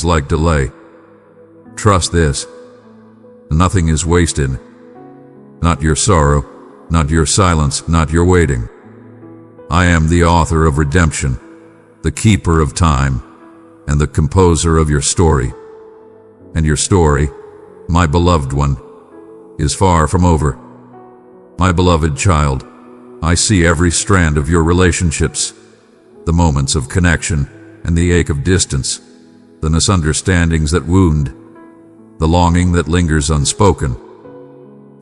like delay. Trust this. Nothing is wasted. Not your sorrow, not your silence, not your waiting. I am the author of redemption, the keeper of time, and the composer of your story. And your story, my beloved one, is far from over. My beloved child, I see every strand of your relationships, the moments of connection and the ache of distance, the misunderstandings that wound, the longing that lingers unspoken.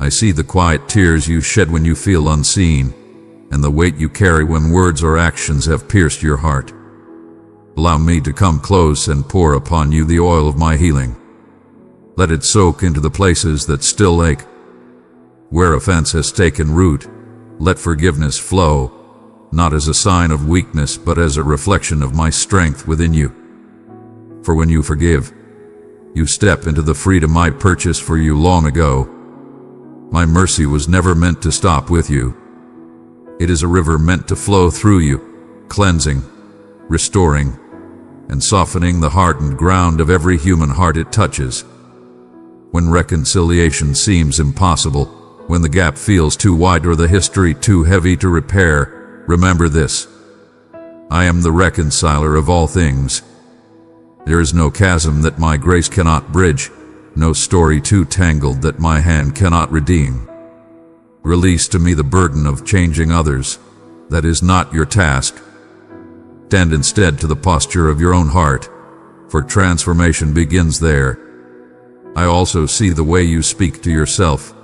I see the quiet tears you shed when you feel unseen, and the weight you carry when words or actions have pierced your heart. Allow me to come close and pour upon you the oil of my healing. Let it soak into the places that still ache. Where offense has taken root, let forgiveness flow, not as a sign of weakness, but as a reflection of my strength within you. For when you forgive, you step into the freedom I purchased for you long ago. My mercy was never meant to stop with you. It is a river meant to flow through you, cleansing, restoring, and softening the hardened ground of every human heart it touches. When reconciliation seems impossible, when the gap feels too wide or the history too heavy to repair, remember this. I am the reconciler of all things. There is no chasm that my grace cannot bridge, no story too tangled that my hand cannot redeem. Release to me the burden of changing others. That is not your task. Tend instead to the posture of your own heart, for transformation begins there. I also see the way you speak to yourself.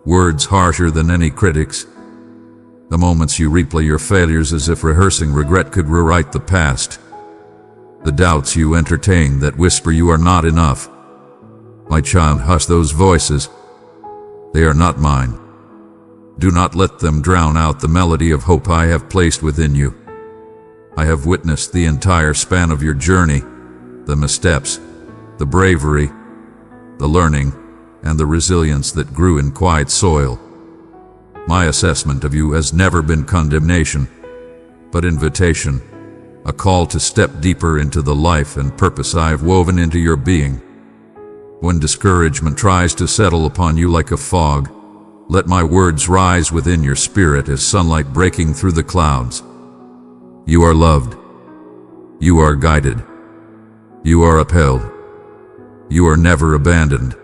Words harsher than any critic's. The moments you replay your failures as if rehearsing regret could rewrite the past. The doubts you entertain that whisper you are not enough. My child, hush those voices. They are not mine. Do not let them drown out the melody of hope I have placed within you. I have witnessed the entire span of your journey, the missteps, the bravery, the learning, and the resilience that grew in quiet soil. My assessment of you has never been condemnation, but invitation, a call to step deeper into the life and purpose I have woven into your being. When discouragement tries to settle upon you like a fog, let my words rise within your spirit as sunlight breaking through the clouds. You are loved. You are guided. You are upheld. You are never abandoned.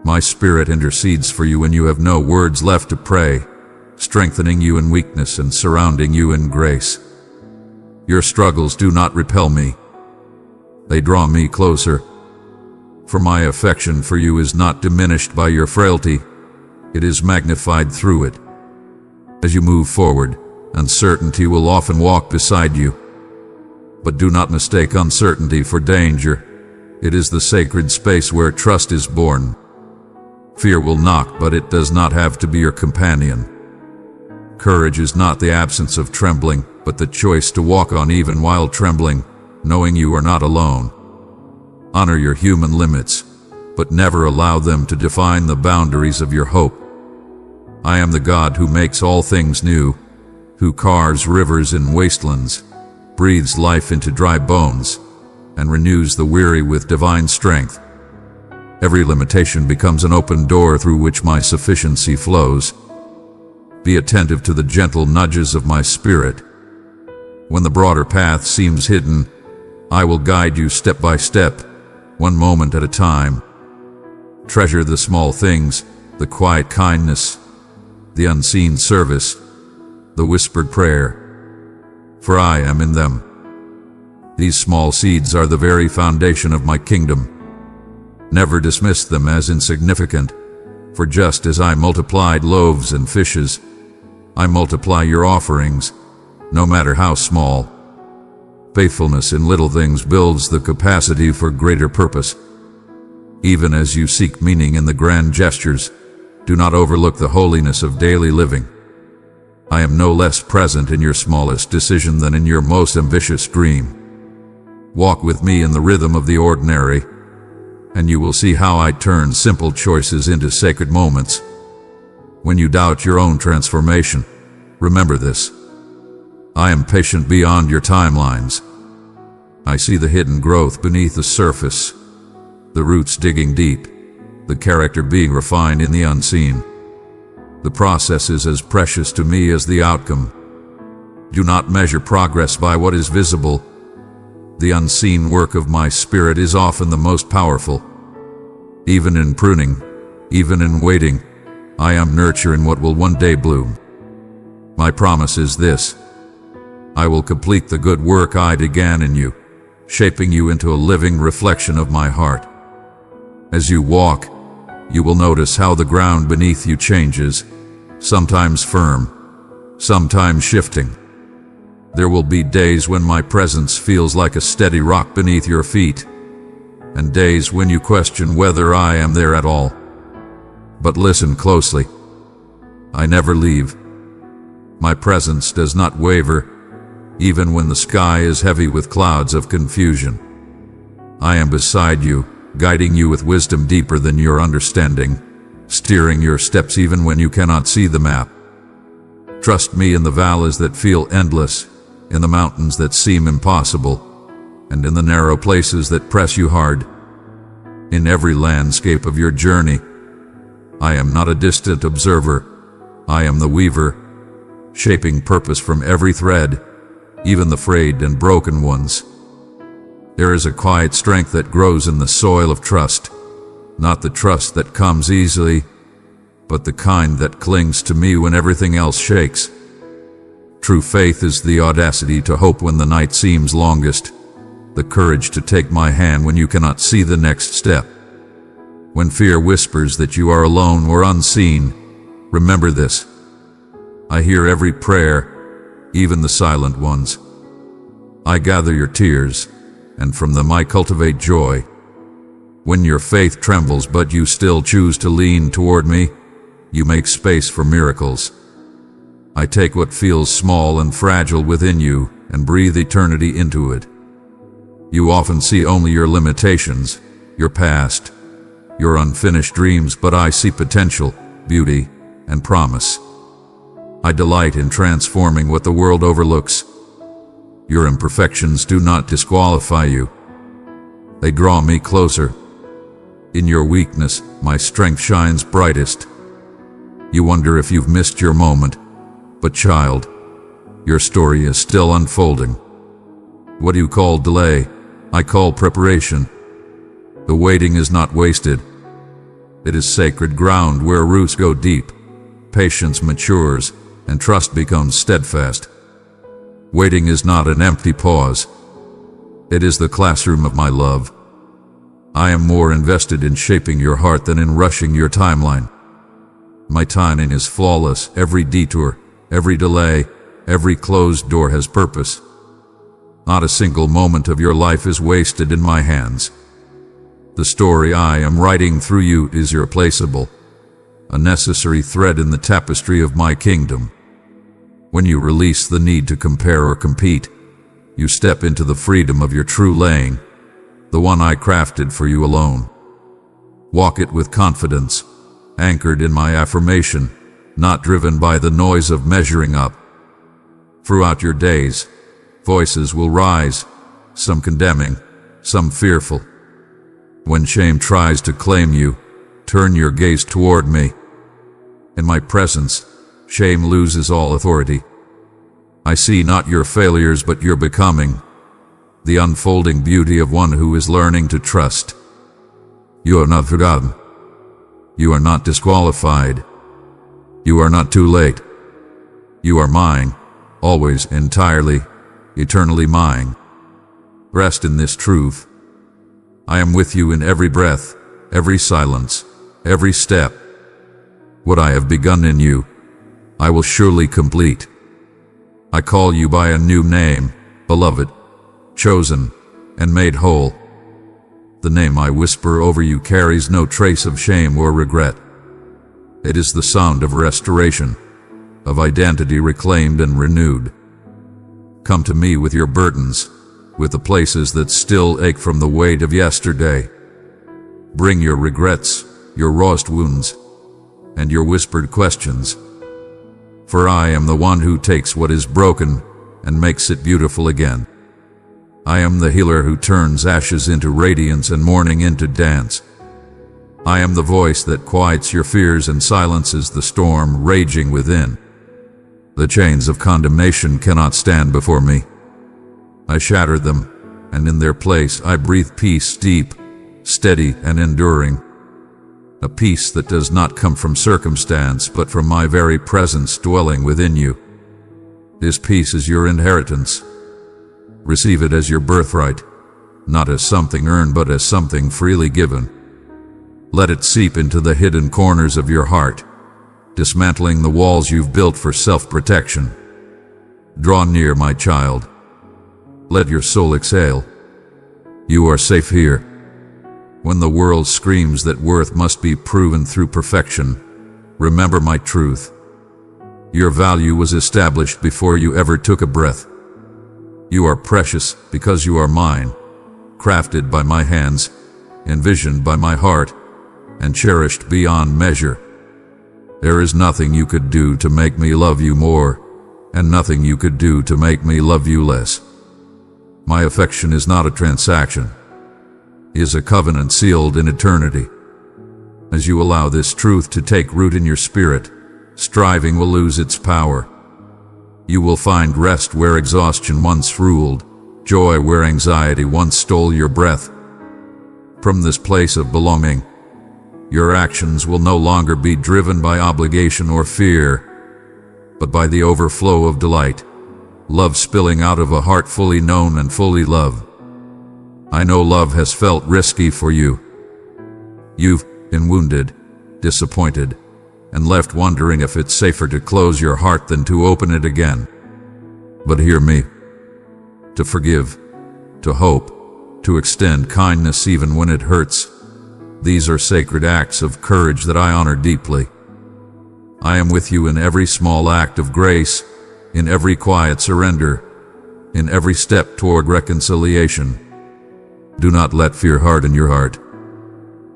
My spirit intercedes for you when you have no words left to pray, strengthening you in weakness and surrounding you in grace. Your struggles do not repel me. They draw me closer. For my affection for you is not diminished by your frailty. It is magnified through it. As you move forward, uncertainty will often walk beside you. But do not mistake uncertainty for danger. It is the sacred space where trust is born. Fear will knock, but it does not have to be your companion. Courage is not the absence of trembling, but the choice to walk on even while trembling, knowing you are not alone. Honor your human limits, but never allow them to define the boundaries of your hope. I am the God who makes all things new, who carves rivers in wastelands, breathes life into dry bones, and renews the weary with divine strength. Every limitation becomes an open door through which my sufficiency flows. Be attentive to the gentle nudges of my spirit. When the broader path seems hidden, I will guide you step by step, one moment at a time. Treasure the small things, the quiet kindness, the unseen service, the whispered prayer, for I am in them. These small seeds are the very foundation of my kingdom. Never dismiss them as insignificant, for just as I multiplied loaves and fishes, I multiply your offerings, no matter how small. Faithfulness in little things builds the capacity for greater purpose. Even as you seek meaning in the grand gestures, do not overlook the holiness of daily living. I am no less present in your smallest decision than in your most ambitious dream. Walk with me in the rhythm of the ordinary, and you will see how I turn simple choices into sacred moments. When you doubt your own transformation, remember this. I am patient beyond your timelines. I see the hidden growth beneath the surface, the roots digging deep, the character being refined in the unseen. The process is as precious to me as the outcome. Do not measure progress by what is visible. The unseen work of my spirit is often the most powerful. Even in pruning, even in waiting, I am nurturing what will one day bloom. My promise is this: I will complete the good work I began in you, shaping you into a living reflection of my heart. As you walk, you will notice how the ground beneath you changes, sometimes firm, sometimes shifting. There will be days when my presence feels like a steady rock beneath your feet, and days when you question whether I am there at all. But listen closely. I never leave. My presence does not waver, even when the sky is heavy with clouds of confusion. I am beside you, guiding you with wisdom deeper than your understanding, steering your steps even when you cannot see the map. Trust me in the valleys that feel endless, in the mountains that seem impossible, and in the narrow places that press you hard. In every landscape of your journey, I am not a distant observer. I am the weaver, shaping purpose from every thread, even the frayed and broken ones. There is a quiet strength that grows in the soil of trust, not the trust that comes easily, but the kind that clings to me when everything else shakes. True faith is the audacity to hope when the night seems longest, the courage to take my hand when you cannot see the next step. When fear whispers that you are alone or unseen, remember this: I hear every prayer, even the silent ones. I gather your tears, and from them I cultivate joy. When your faith trembles but you still choose to lean toward me, you make space for miracles. I take what feels small and fragile within you and breathe eternity into it. You often see only your limitations, your past, your unfinished dreams, but I see potential, beauty, and promise. I delight in transforming what the world overlooks. Your imperfections do not disqualify you. They draw me closer. In your weakness, my strength shines brightest. You wonder if you've missed your moment, but child, your story is still unfolding. What you call delay, I call preparation. The waiting is not wasted. It is sacred ground where roots go deep, patience matures, and trust becomes steadfast. Waiting is not an empty pause. It is the classroom of my love. I am more invested in shaping your heart than in rushing your timeline. My timing is flawless. Every detour, every delay, every closed door has purpose. Not a single moment of your life is wasted in my hands. The story I am writing through you is irreplaceable, a necessary thread in the tapestry of my kingdom. When you release the need to compare or compete, you step into the freedom of your true lane, the one I crafted for you alone. Walk it with confidence, anchored in my affirmation, not driven by the noise of measuring up. Throughout your days, voices will rise, some condemning, some fearful. When shame tries to claim you, turn your gaze toward me. In my presence, shame loses all authority. I see not your failures but your becoming, the unfolding beauty of one who is learning to trust. You are not forgotten. You are not disqualified. You are not too late. You are mine, always, entirely, eternally mine. Rest in this truth. I am with you in every breath, every silence, every step. What I have begun in you, I will surely complete. I call you by a new name, beloved, chosen, and made whole. The name I whisper over you carries no trace of shame or regret. It is the sound of restoration, of identity reclaimed and renewed. Come to me with your burdens, with the places that still ache from the weight of yesterday. Bring your regrets, your rawest wounds, and your whispered questions. For I am the one who takes what is broken and makes it beautiful again. I am the healer who turns ashes into radiance and mourning into dance. I am the voice that quiets your fears and silences the storm raging within. The chains of condemnation cannot stand before me. I shatter them, and in their place I breathe peace deep, steady, and enduring. A peace that does not come from circumstance, but from my very presence dwelling within you. This peace is your inheritance. Receive it as your birthright, not as something earned, but as something freely given. Let it seep into the hidden corners of your heart, dismantling the walls you've built for self-protection. Draw near, my child. Let your soul exhale. You are safe here. When the world screams that worth must be proven through perfection, remember my truth. Your value was established before you ever took a breath. You are precious because you are mine, crafted by my hands, envisioned by my heart, and cherished beyond measure. There is nothing you could do to make me love you more, and nothing you could do to make me love you less. My affection is not a transaction. It is a covenant sealed in eternity. As you allow this truth to take root in your spirit, striving will lose its power. You will find rest where exhaustion once ruled, joy where anxiety once stole your breath. From this place of belonging, your actions will no longer be driven by obligation or fear, but by the overflow of delight, love spilling out of a heart fully known and fully loved. I know love has felt risky for you. You've been wounded, disappointed, and left wondering if it's safer to close your heart than to open it again. But hear me. To forgive, to hope, to extend kindness even when it hurts, these are sacred acts of courage that I honor deeply. I am with you in every small act of grace, in every quiet surrender, in every step toward reconciliation. Do not let fear harden your heart.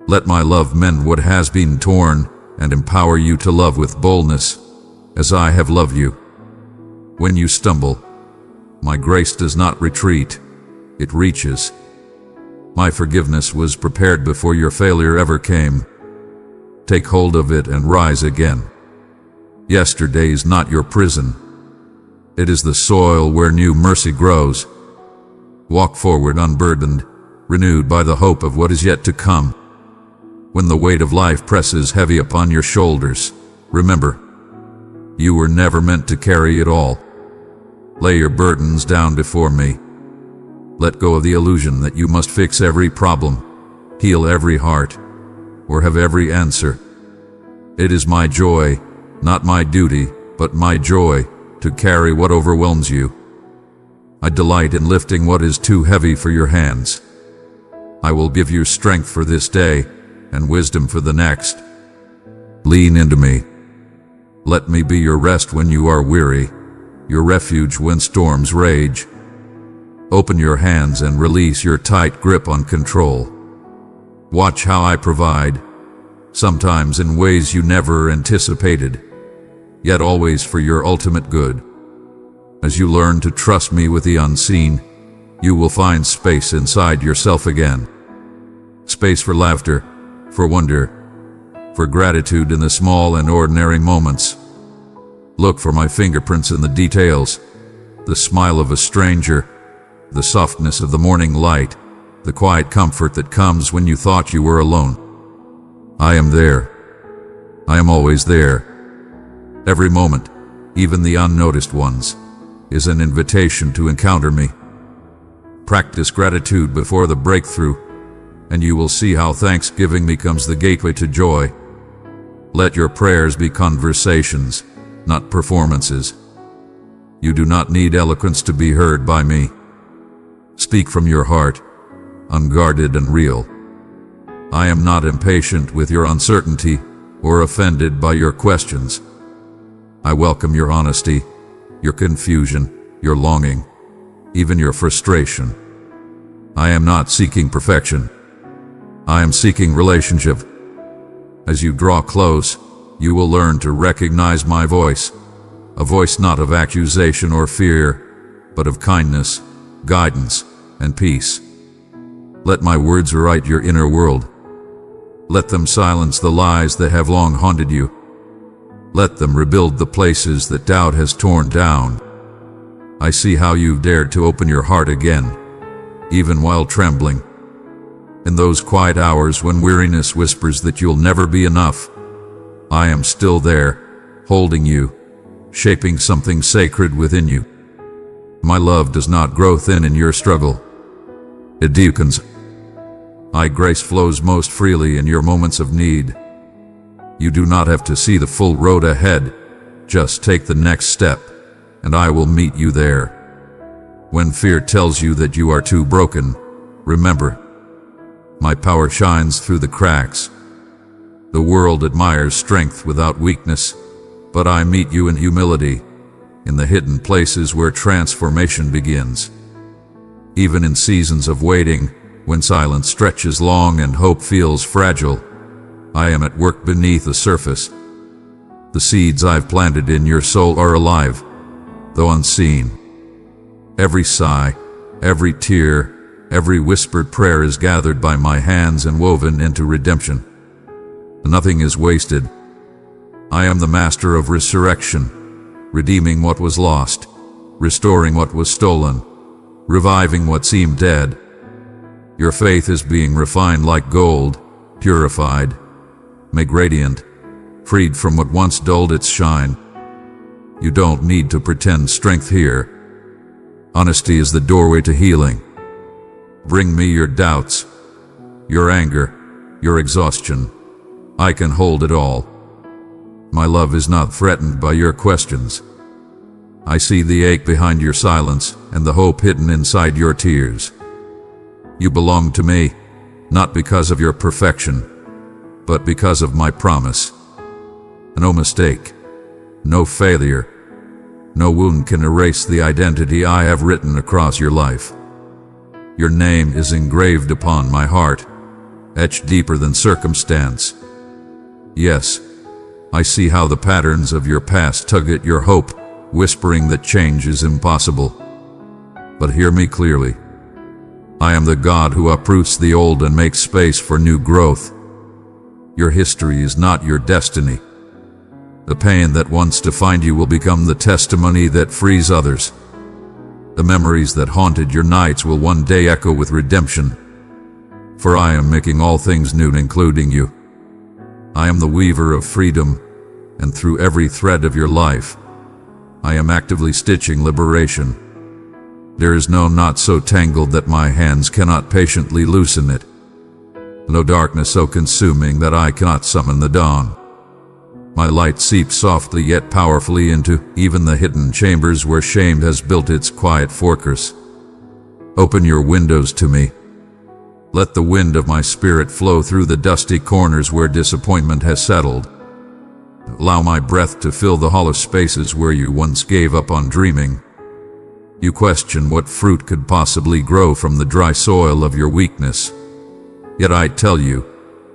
Let my love mend what has been torn and empower you to love with boldness, as I have loved you. When you stumble, my grace does not retreat, it reaches. My forgiveness was prepared before your failure ever came. Take hold of it and rise again. Yesterday is not your prison. It is the soil where new mercy grows. Walk forward unburdened, renewed by the hope of what is yet to come. When the weight of life presses heavy upon your shoulders, remember, you were never meant to carry it all. Lay your burdens down before me. Let go of the illusion that you must fix every problem, heal every heart, or have every answer. It is my joy, not my duty, but my joy, to carry what overwhelms you. I delight in lifting what is too heavy for your hands. I will give you strength for this day and wisdom for the next. Lean into me. Let me be your rest when you are weary, your refuge when storms rage. Open your hands and release your tight grip on control. Watch how I provide, sometimes in ways you never anticipated, yet always for your ultimate good. As you learn to trust me with the unseen, you will find space inside yourself again. Space for laughter, for wonder, for gratitude in the small and ordinary moments. Look for my fingerprints in the details, the smile of a stranger, the softness of the morning light, the quiet comfort that comes when you thought you were alone. I am there. I am always there. Every moment, even the unnoticed ones, is an invitation to encounter me. Practice gratitude before the breakthrough, and you will see how thanksgiving becomes the gateway to joy. Let your prayers be conversations, not performances. You do not need eloquence to be heard by me. Speak from your heart, unguarded and real. I am not impatient with your uncertainty or offended by your questions. I welcome your honesty, your confusion, your longing, even your frustration. I am not seeking perfection. I am seeking relationship. As you draw close, you will learn to recognize my voice, a voice not of accusation or fear, but of kindness, guidance, and peace. Let my words right your inner world. Let them silence the lies that have long haunted you. Let them rebuild the places that doubt has torn down. I see how you've dared to open your heart again, even while trembling. In those quiet hours when weariness whispers that you'll never be enough, I am still there, holding you, shaping something sacred within you. My love does not grow thin in your struggle. It deepens. My grace flows most freely in your moments of need. You do not have to see the full road ahead. Just take the next step, and I will meet you there. When fear tells you that you are too broken, remember, my power shines through the cracks. The world admires strength without weakness, but I meet you in humility, in the hidden places where transformation begins. Even in seasons of waiting, when silence stretches long and hope feels fragile, I am at work beneath the surface. The seeds I've planted in your soul are alive, though unseen. Every sigh, every tear, every whispered prayer is gathered by my hands and woven into redemption. Nothing is wasted. I am the master of resurrection, redeeming what was lost, restoring what was stolen, reviving what seemed dead. Your faith is being refined like gold, purified, made radiant, freed from what once dulled its shine. You don't need to pretend strength here. Honesty is the doorway to healing. Bring me your doubts, your anger, your exhaustion. I can hold it all. My love is not threatened by your questions. I see the ache behind your silence and the hope hidden inside your tears. You belong to me, not because of your perfection, but because of my promise. No mistake, no failure, no wound can erase the identity I have written across your life. Your name is engraved upon my heart, etched deeper than circumstance. Yes, I see how the patterns of your past tug at your hope, whispering that change is impossible. But hear me clearly. I am the God who uproots the old and makes space for new growth. Your history is not your destiny. The pain that once defined you will become the testimony that frees others. The memories that haunted your nights will one day echo with redemption. For I am making all things new, including you. I am the weaver of freedom, and through every thread of your life, I am actively stitching liberation. There is no knot so tangled that my hands cannot patiently loosen it. No darkness so consuming that I cannot summon the dawn. My light seeps softly yet powerfully into even the hidden chambers where shame has built its quiet fortress. Open your windows to me. Let the wind of my spirit flow through the dusty corners where disappointment has settled. Allow my breath to fill the hollow spaces where you once gave up on dreaming. You question what fruit could possibly grow from the dry soil of your weakness. Yet I tell you,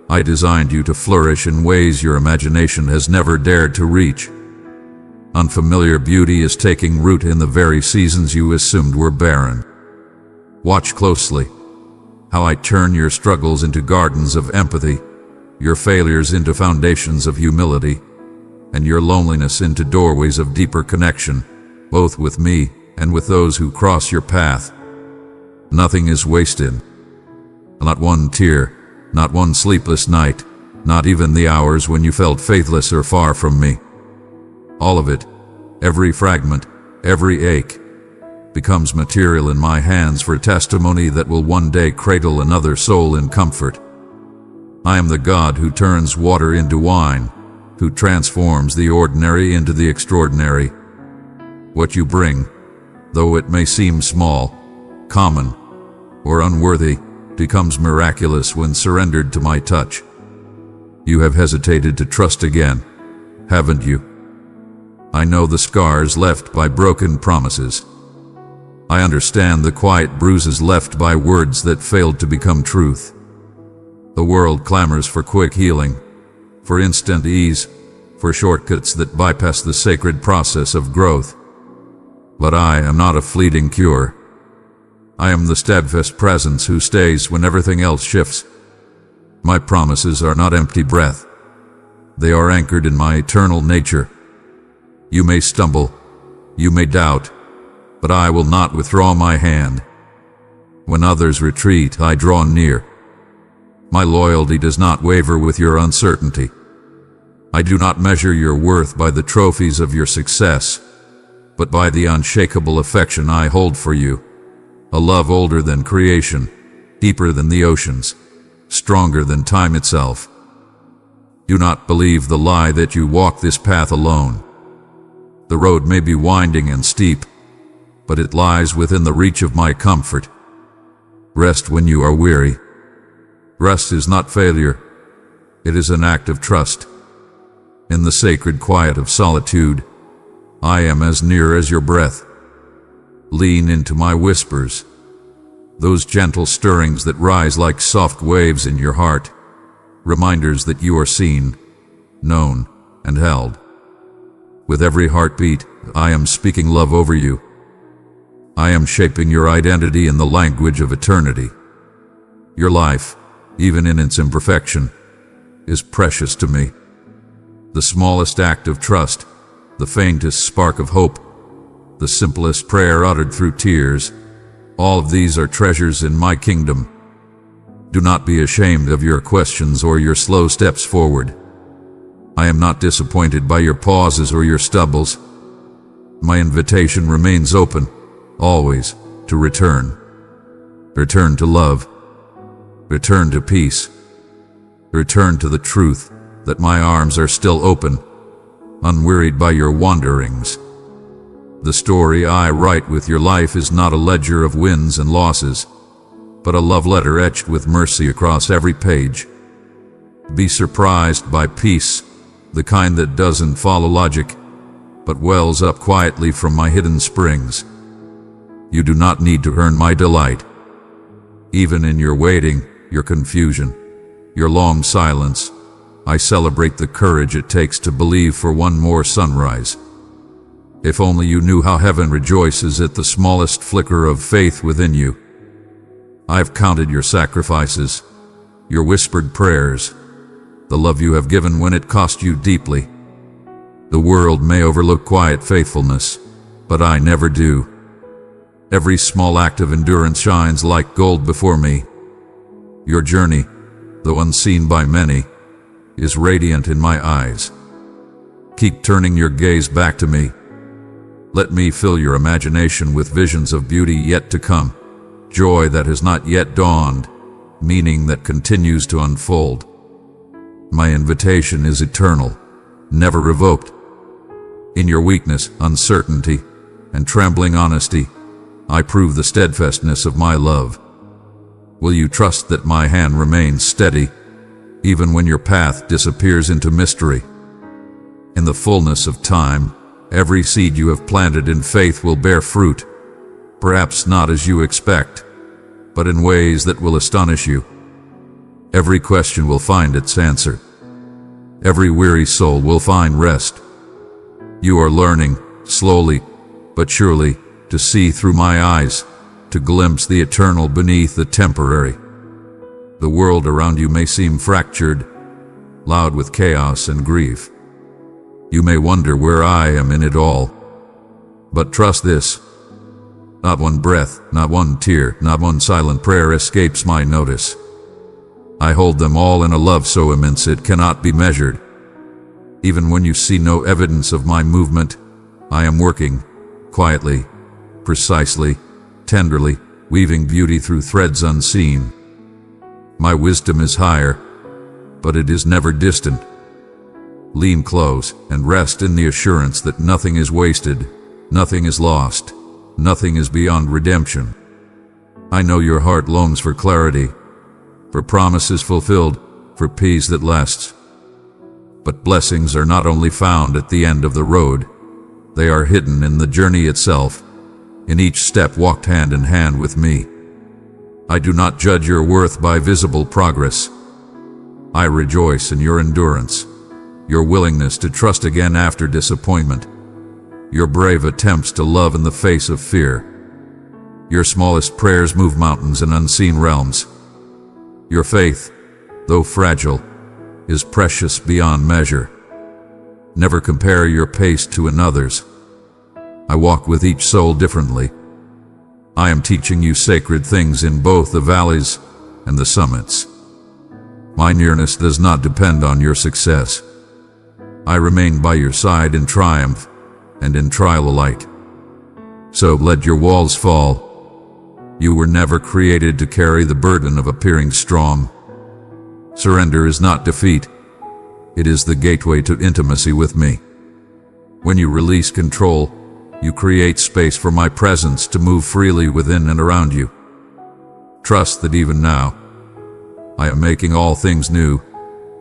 I designed you to flourish in ways your imagination has never dared to reach. Unfamiliar beauty is taking root in the very seasons you assumed were barren. Watch closely how I turn your struggles into gardens of empathy, your failures into foundations of humility, and your loneliness into doorways of deeper connection, both with me and with those who cross your path. Nothing is wasted. Not one tear, not one sleepless night, not even the hours when you felt faithless or far from me. All of it, every fragment, every ache, becomes material in my hands for testimony that will one day cradle another soul in comfort. I am the God who turns water into wine, who transforms the ordinary into the extraordinary. What you bring, though it may seem small, common, or unworthy, becomes miraculous when surrendered to my touch. You have hesitated to trust again, haven't you? I know the scars left by broken promises. I understand the quiet bruises left by words that failed to become truth. The world clamors for quick healing, for instant ease, for shortcuts that bypass the sacred process of growth. But I am not a fleeting cure. I am the steadfast presence who stays when everything else shifts. My promises are not empty breath. They are anchored in my eternal nature. You may stumble, you may doubt, but I will not withdraw my hand. When others retreat, I draw near. My loyalty does not waver with your uncertainty. I do not measure your worth by the trophies of your success, but by the unshakable affection I hold for you. A love older than creation, deeper than the oceans, stronger than time itself. Do not believe the lie that you walk this path alone. The road may be winding and steep, but it lies within the reach of my comfort. Rest when you are weary. Rest is not failure. It is an act of trust. In the sacred quiet of solitude, I am as near as your breath. Lean into my whispers, those gentle stirrings that rise like soft waves in your heart, reminders that you are seen, known, and held. With every heartbeat, I am speaking love over you. I am shaping your identity in the language of eternity. Your life, even in its imperfection, is precious to me. The smallest act of trust, the faintest spark of hope, the simplest prayer uttered through tears, all of these are treasures in my kingdom. Do not be ashamed of your questions or your slow steps forward. I am not disappointed by your pauses or your stumbles. My invitation remains open, always, to return. Return to love. Return to peace. Return to the truth that my arms are still open, unwearied by your wanderings. The story I write with your life is not a ledger of wins and losses, but a love letter etched with mercy across every page. Be surprised by peace, the kind that doesn't follow logic, but wells up quietly from my hidden springs. You do not need to earn my delight. Even in your waiting, your confusion, your long silence, I celebrate the courage it takes to believe for one more sunrise. If only you knew how heaven rejoices at the smallest flicker of faith within you. I've counted your sacrifices, your whispered prayers, the love you have given when it cost you deeply. The world may overlook quiet faithfulness, but I never do. Every small act of endurance shines like gold before me. Your journey, though unseen by many, is radiant in my eyes. Keep turning your gaze back to me. Let me fill your imagination with visions of beauty yet to come, joy that has not yet dawned, meaning that continues to unfold. My invitation is eternal, never revoked. In your weakness, uncertainty, and trembling honesty, I prove the steadfastness of my love. Will you trust that my hand remains steady, even when your path disappears into mystery? In the fullness of time, every seed you have planted in faith will bear fruit, perhaps not as you expect, but in ways that will astonish you. Every question will find its answer. Every weary soul will find rest. You are learning, slowly but surely, to see through my eyes, to glimpse the eternal beneath the temporary. The world around you may seem fractured, loud with chaos and grief. You may wonder where I am in it all. But trust this: not one breath, not one tear, not one silent prayer escapes my notice. I hold them all in a love so immense it cannot be measured. Even when you see no evidence of my movement, I am working, quietly, precisely, tenderly, weaving beauty through threads unseen. My wisdom is higher, but it is never distant. Lean close and rest in the assurance that nothing is wasted, nothing is lost, nothing is beyond redemption. I know your heart longs for clarity, for promises fulfilled, for peace that lasts. But blessings are not only found at the end of the road, they are hidden in the journey itself, in each step walked hand in hand with me. I do not judge your worth by visible progress. I rejoice in your endurance, your willingness to trust again after disappointment, your brave attempts to love in the face of fear. Your smallest prayers move mountains in unseen realms. Your faith, though fragile, is precious beyond measure. Never compare your pace to another's. I walk with each soul differently. I am teaching you sacred things in both the valleys and the summits. My nearness does not depend on your success. I remain by your side in triumph and in trial alike. So let your walls fall. You were never created to carry the burden of appearing strong. Surrender is not defeat. It is the gateway to intimacy with me. When you release control, you create space for my presence to move freely within and around you. Trust that even now, I am making all things new,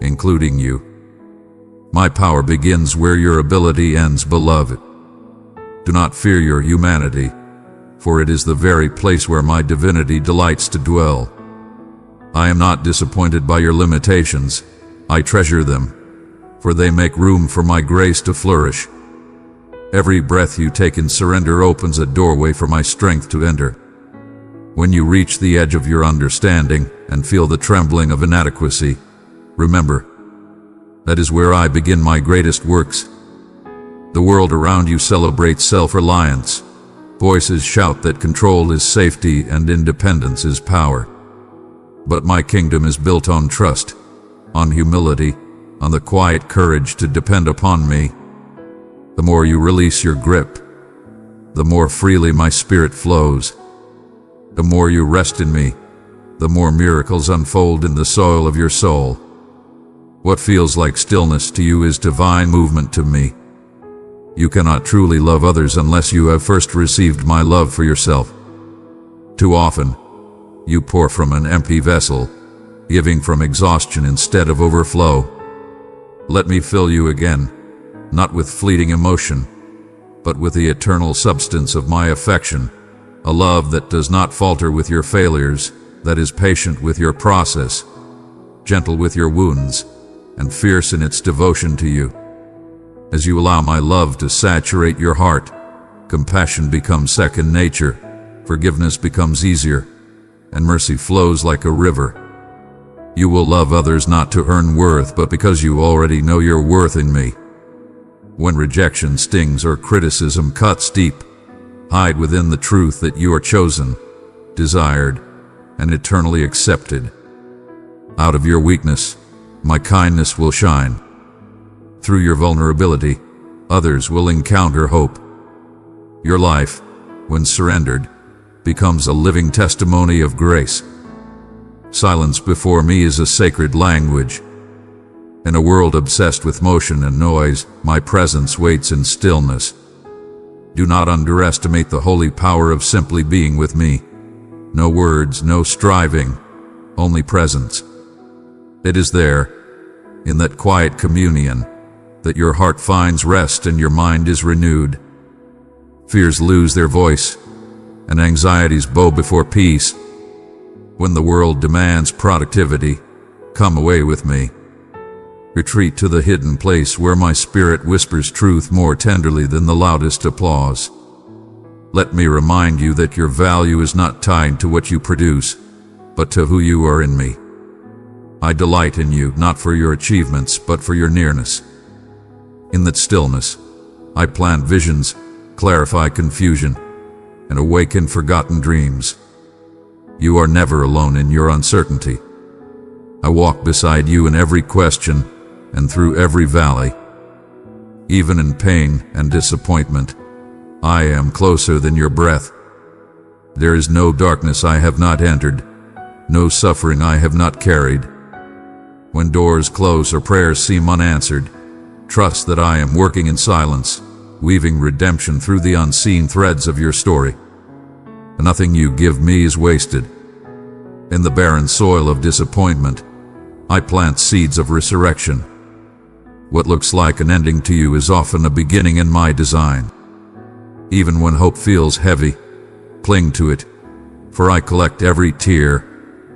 including you. My power begins where your ability ends, beloved. Do not fear your humanity, for it is the very place where my divinity delights to dwell. I am not disappointed by your limitations. I treasure them, for they make room for my grace to flourish. Every breath you take in surrender opens a doorway for my strength to enter. When you reach the edge of your understanding and feel the trembling of inadequacy, remember, that is where I begin my greatest works. The world around you celebrates self-reliance. Voices shout that control is safety and independence is power. But my kingdom is built on trust, on humility, on the quiet courage to depend upon me. The more you release your grip, the more freely my spirit flows. The more you rest in me, the more miracles unfold in the soil of your soul. What feels like stillness to you is divine movement to me. You cannot truly love others unless you have first received my love for yourself. Too often, you pour from an empty vessel, giving from exhaustion instead of overflow. Let me fill you again, not with fleeting emotion, but with the eternal substance of my affection, a love that does not falter with your failures, that is patient with your process, gentle with your wounds, and fierce in its devotion to you. As you allow my love to saturate your heart, compassion becomes second nature, forgiveness becomes easier, and mercy flows like a river. You will love others not to earn worth, but because you already know your worth in me. When rejection stings or criticism cuts deep, hide within the truth that you are chosen, desired, and eternally accepted. Out of your weakness, my kindness will shine. Through your vulnerability, others will encounter hope. Your life, when surrendered, becomes a living testimony of grace. Silence before me is a sacred language. In a world obsessed with motion and noise, my presence waits in stillness. Do not underestimate the holy power of simply being with me. No words, no striving, only presence. It is there, in that quiet communion, that your heart finds rest and your mind is renewed. Fears lose their voice, and anxieties bow before peace. When the world demands productivity, come away with me. Retreat to the hidden place where my spirit whispers truth more tenderly than the loudest applause. Let me remind you that your value is not tied to what you produce, but to who you are in me. I delight in you, not for your achievements, but for your nearness. In that stillness, I plant visions, clarify confusion, and awaken forgotten dreams. You are never alone in your uncertainty. I walk beside you in every question and through every valley. Even in pain and disappointment, I am closer than your breath. There is no darkness I have not entered, no suffering I have not carried. When doors close or prayers seem unanswered, trust that I am working in silence, weaving redemption through the unseen threads of your story. Nothing you give me is wasted. In the barren soil of disappointment, I plant seeds of resurrection. What looks like an ending to you is often a beginning in my design. Even when hope feels heavy, cling to it, for I collect every tear,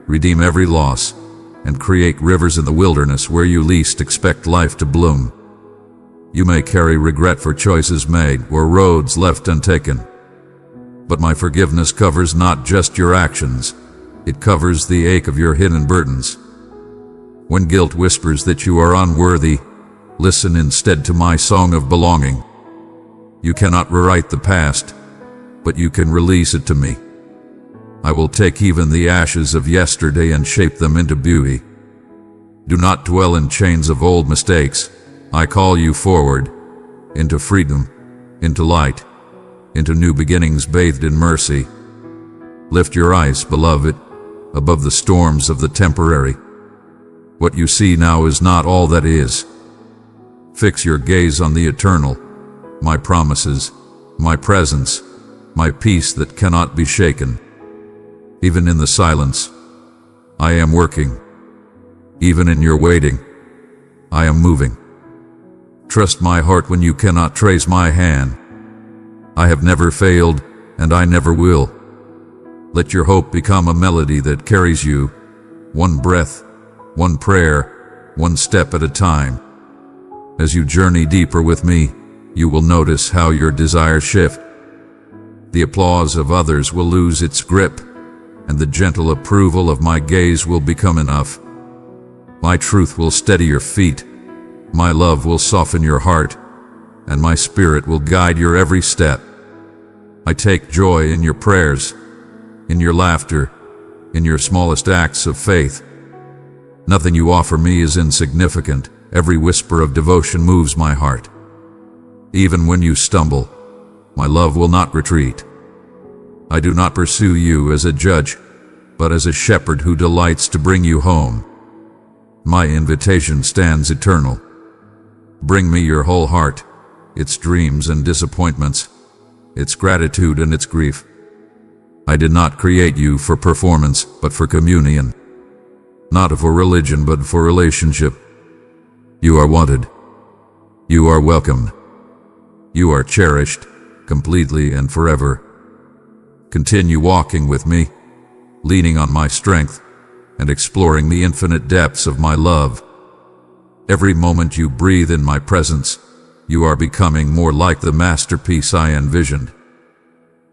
redeem every loss, and create rivers in the wilderness where you least expect life to bloom. You may carry regret for choices made or roads left untaken. But my forgiveness covers not just your actions, it covers the ache of your hidden burdens. When guilt whispers that you are unworthy, listen instead to my song of belonging. You cannot rewrite the past, but you can release it to me. I will take even the ashes of yesterday and shape them into beauty. Do not dwell in chains of old mistakes. I call you forward, into freedom, into light, into new beginnings bathed in mercy. Lift your eyes, beloved, above the storms of the temporary. What you see now is not all that is. Fix your gaze on the eternal, my promises, my presence, my peace that cannot be shaken. Even in the silence, I am working. Even in your waiting, I am moving. Trust my heart when you cannot trace my hand. I have never failed, and I never will. Let your hope become a melody that carries you, one breath, one prayer, one step at a time. As you journey deeper with me, you will notice how your desires shift. The applause of others will lose its grip, and the gentle approval of my gaze will become enough. My truth will steady your feet, my love will soften your heart, and my spirit will guide your every step. I take joy in your prayers, in your laughter, in your smallest acts of faith. Nothing you offer me is insignificant. Every whisper of devotion moves my heart. Even when you stumble, my love will not retreat. I do not pursue you as a judge, but as a shepherd who delights to bring you home. My invitation stands eternal. Bring me your whole heart, its dreams and disappointments, its gratitude and its grief. I did not create you for performance, but for communion. Not for religion, but for relationship. You are wanted. You are welcomed. You are cherished, completely and forever. Continue walking with me, leaning on my strength, and exploring the infinite depths of my love. Every moment you breathe in my presence, you are becoming more like the masterpiece I envisioned.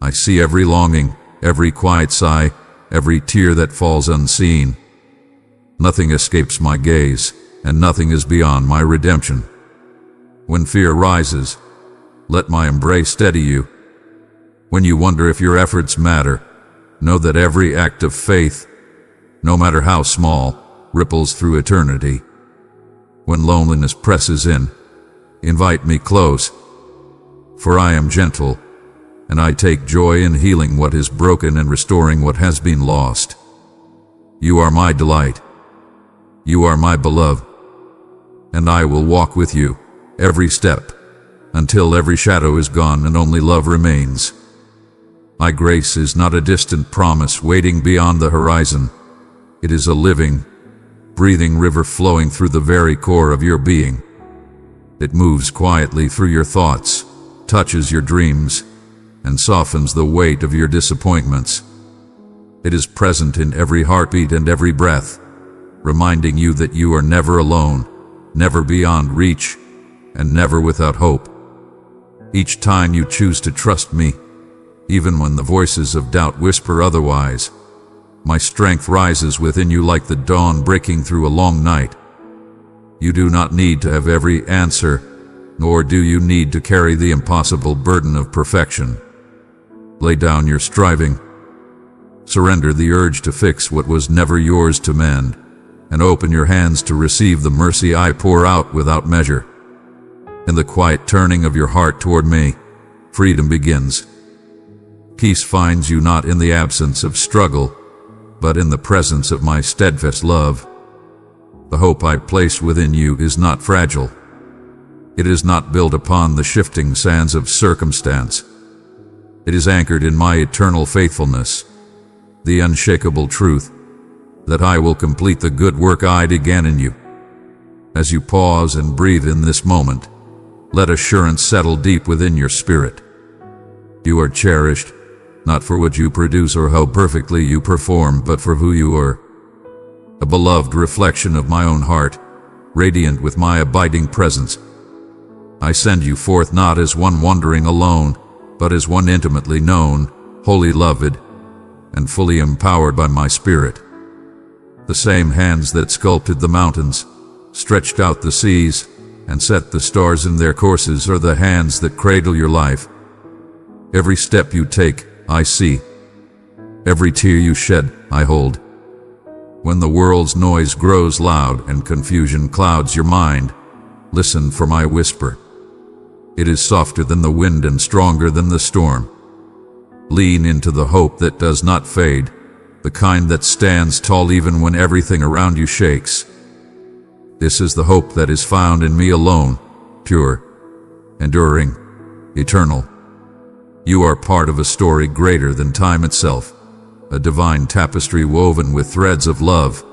I see every longing, every quiet sigh, every tear that falls unseen. Nothing escapes my gaze, and nothing is beyond my redemption. When fear rises, let my embrace steady you. When you wonder if your efforts matter, know that every act of faith, no matter how small, ripples through eternity. When loneliness presses in, invite me close, for I am gentle, and I take joy in healing what is broken and restoring what has been lost. You are my delight. You are my beloved, and I will walk with you every step until every shadow is gone and only love remains. My grace is not a distant promise waiting beyond the horizon. It is a living, breathing river flowing through the very core of your being. It moves quietly through your thoughts, touches your dreams, and softens the weight of your disappointments. It is present in every heartbeat and every breath, reminding you that you are never alone, never beyond reach, and never without hope. Each time you choose to trust me, even when the voices of doubt whisper otherwise, my strength rises within you like the dawn breaking through a long night. You do not need to have every answer, nor do you need to carry the impossible burden of perfection. Lay down your striving. Surrender the urge to fix what was never yours to mend, and open your hands to receive the mercy I pour out without measure. In the quiet turning of your heart toward me, freedom begins. Peace finds you not in the absence of struggle, but in the presence of my steadfast love. The hope I place within you is not fragile. It is not built upon the shifting sands of circumstance. It is anchored in my eternal faithfulness, the unshakable truth that I will complete the good work I began in you. As you pause and breathe in this moment, let assurance settle deep within your spirit. You are cherished, not for what you produce or how perfectly you perform, but for who you are. A beloved reflection of my own heart, radiant with my abiding presence. I send you forth not as one wandering alone, but as one intimately known, wholly loved, and fully empowered by my Spirit. The same hands that sculpted the mountains, stretched out the seas, and set the stars in their courses are the hands that cradle your life. Every step you take, I see. Every tear you shed, I hold. When the world's noise grows loud and confusion clouds your mind, listen for my whisper. It is softer than the wind and stronger than the storm. Lean into the hope that does not fade, the kind that stands tall even when everything around you shakes. This is the hope that is found in me alone, pure, enduring, eternal. You are part of a story greater than time itself, a divine tapestry woven with threads of love,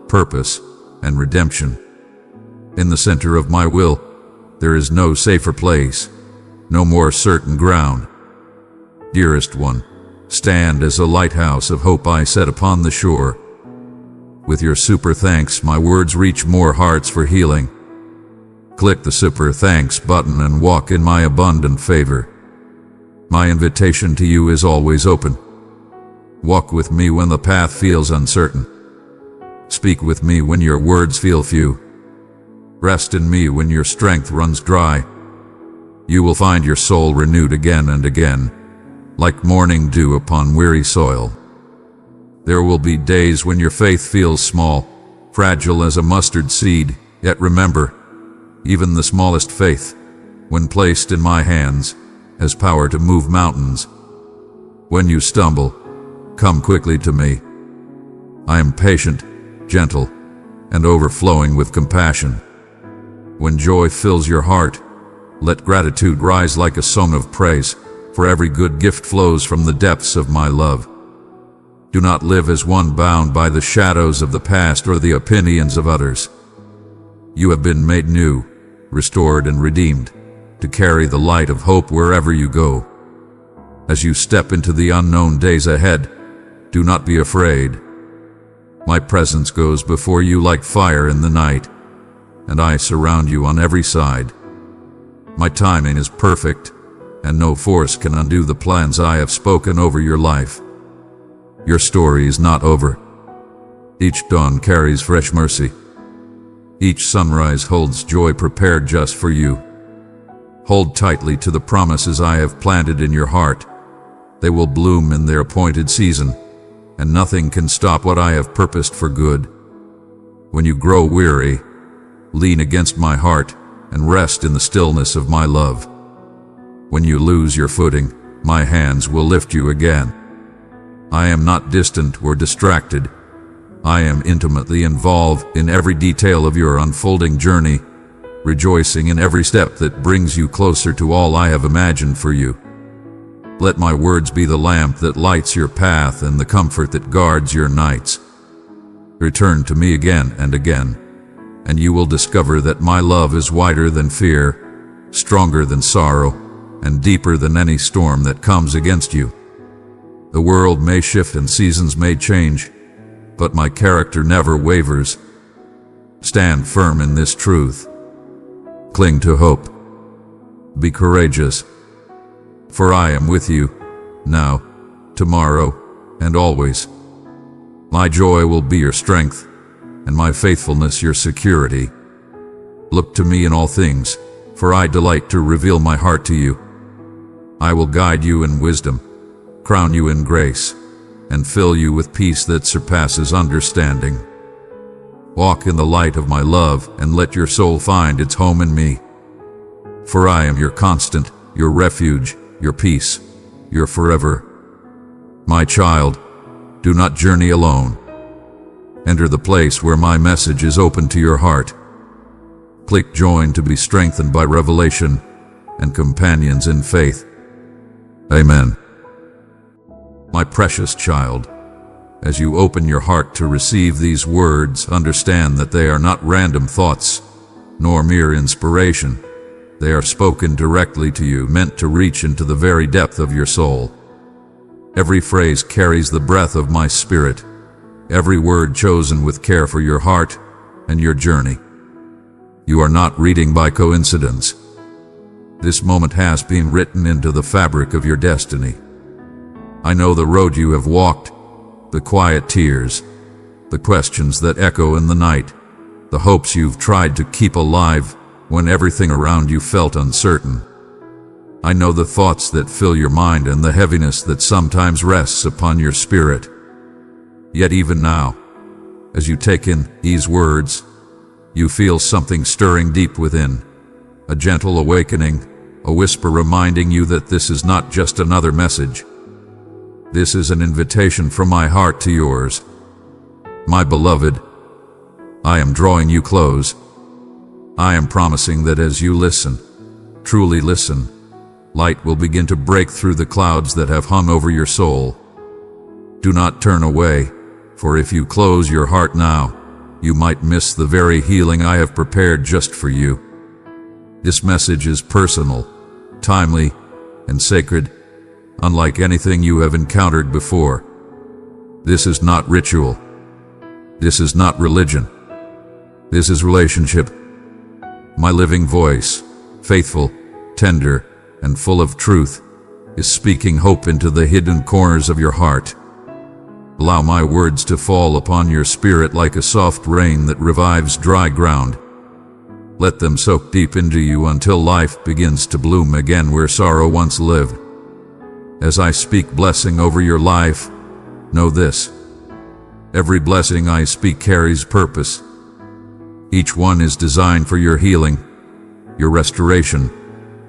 purpose, and redemption. In the center of my will, there is no safer place, no more certain ground. Dearest one, stand as a lighthouse of hope I set upon the shore. With your super thanks, my words reach more hearts for healing. Click the super thanks button and walk in my abundant favor. My invitation to you is always open. Walk with me when the path feels uncertain. Speak with me when your words feel few. Rest in me when your strength runs dry. You will find your soul renewed again and again, like morning dew upon weary soil. There will be days when your faith feels small, fragile as a mustard seed, yet remember, even the smallest faith, when placed in my hands, has power to move mountains. When you stumble, come quickly to me. I am patient, gentle, and overflowing with compassion. When joy fills your heart, let gratitude rise like a song of praise, for every good gift flows from the depths of my love. Do not live as one bound by the shadows of the past or the opinions of others. You have been made new, restored and redeemed, to carry the light of hope wherever you go. As you step into the unknown days ahead, do not be afraid. My presence goes before you like fire in the night, and I surround you on every side. My timing is perfect, and no force can undo the plans I have spoken over your life. Your story is not over. Each dawn carries fresh mercy. Each sunrise holds joy prepared just for you. Hold tightly to the promises I have planted in your heart. They will bloom in their appointed season, and nothing can stop what I have purposed for good. When you grow weary, lean against my heart and rest in the stillness of my love. When you lose your footing, my hands will lift you again. I am not distant or distracted. I am intimately involved in every detail of your unfolding journey, rejoicing in every step that brings you closer to all I have imagined for you. Let my words be the lamp that lights your path and the comfort that guards your nights. Return to me again and again, and you will discover that my love is wider than fear, stronger than sorrow, and deeper than any storm that comes against you. The world may shift and seasons may change, but my character never wavers. Stand firm in this truth. Cling to hope. Be courageous. For I am with you, now, tomorrow, and always. My joy will be your strength, and my faithfulness your security. Look to me in all things, for I delight to reveal my heart to you. I will guide you in wisdom, crown you in grace, and fill you with peace that surpasses understanding. Walk in the light of my love and let your soul find its home in me. For I am your constant, your refuge, your peace, your forever. My child, do not journey alone. Enter the place where my message is open to your heart. Click join to be strengthened by revelation and companions in faith. Amen. My precious child, as you open your heart to receive these words, understand that they are not random thoughts, nor mere inspiration. They are spoken directly to you, meant to reach into the very depth of your soul. Every phrase carries the breath of my spirit, every word chosen with care for your heart and your journey. You are not reading by coincidence. This moment has been written into the fabric of your destiny. I know the road you have walked, the quiet tears, the questions that echo in the night, the hopes you've tried to keep alive when everything around you felt uncertain. I know the thoughts that fill your mind and the heaviness that sometimes rests upon your spirit. Yet even now, as you take in these words, you feel something stirring deep within, a gentle awakening, a whisper reminding you that this is not just another message. This is an invitation from my heart to yours. My beloved, I am drawing you close. I am promising that as you listen, truly listen, light will begin to break through the clouds that have hung over your soul. Do not turn away, for if you close your heart now, you might miss the very healing I have prepared just for you. This message is personal, timely, and sacred, unlike anything you have encountered before. This is not ritual. This is not religion. This is relationship. My living voice, faithful, tender, and full of truth, is speaking hope into the hidden corners of your heart. Allow my words to fall upon your spirit like a soft rain that revives dry ground. Let them soak deep into you until life begins to bloom again where sorrow once lived. As I speak blessing over your life, know this: every blessing I speak carries purpose. Each one is designed for your healing, your restoration,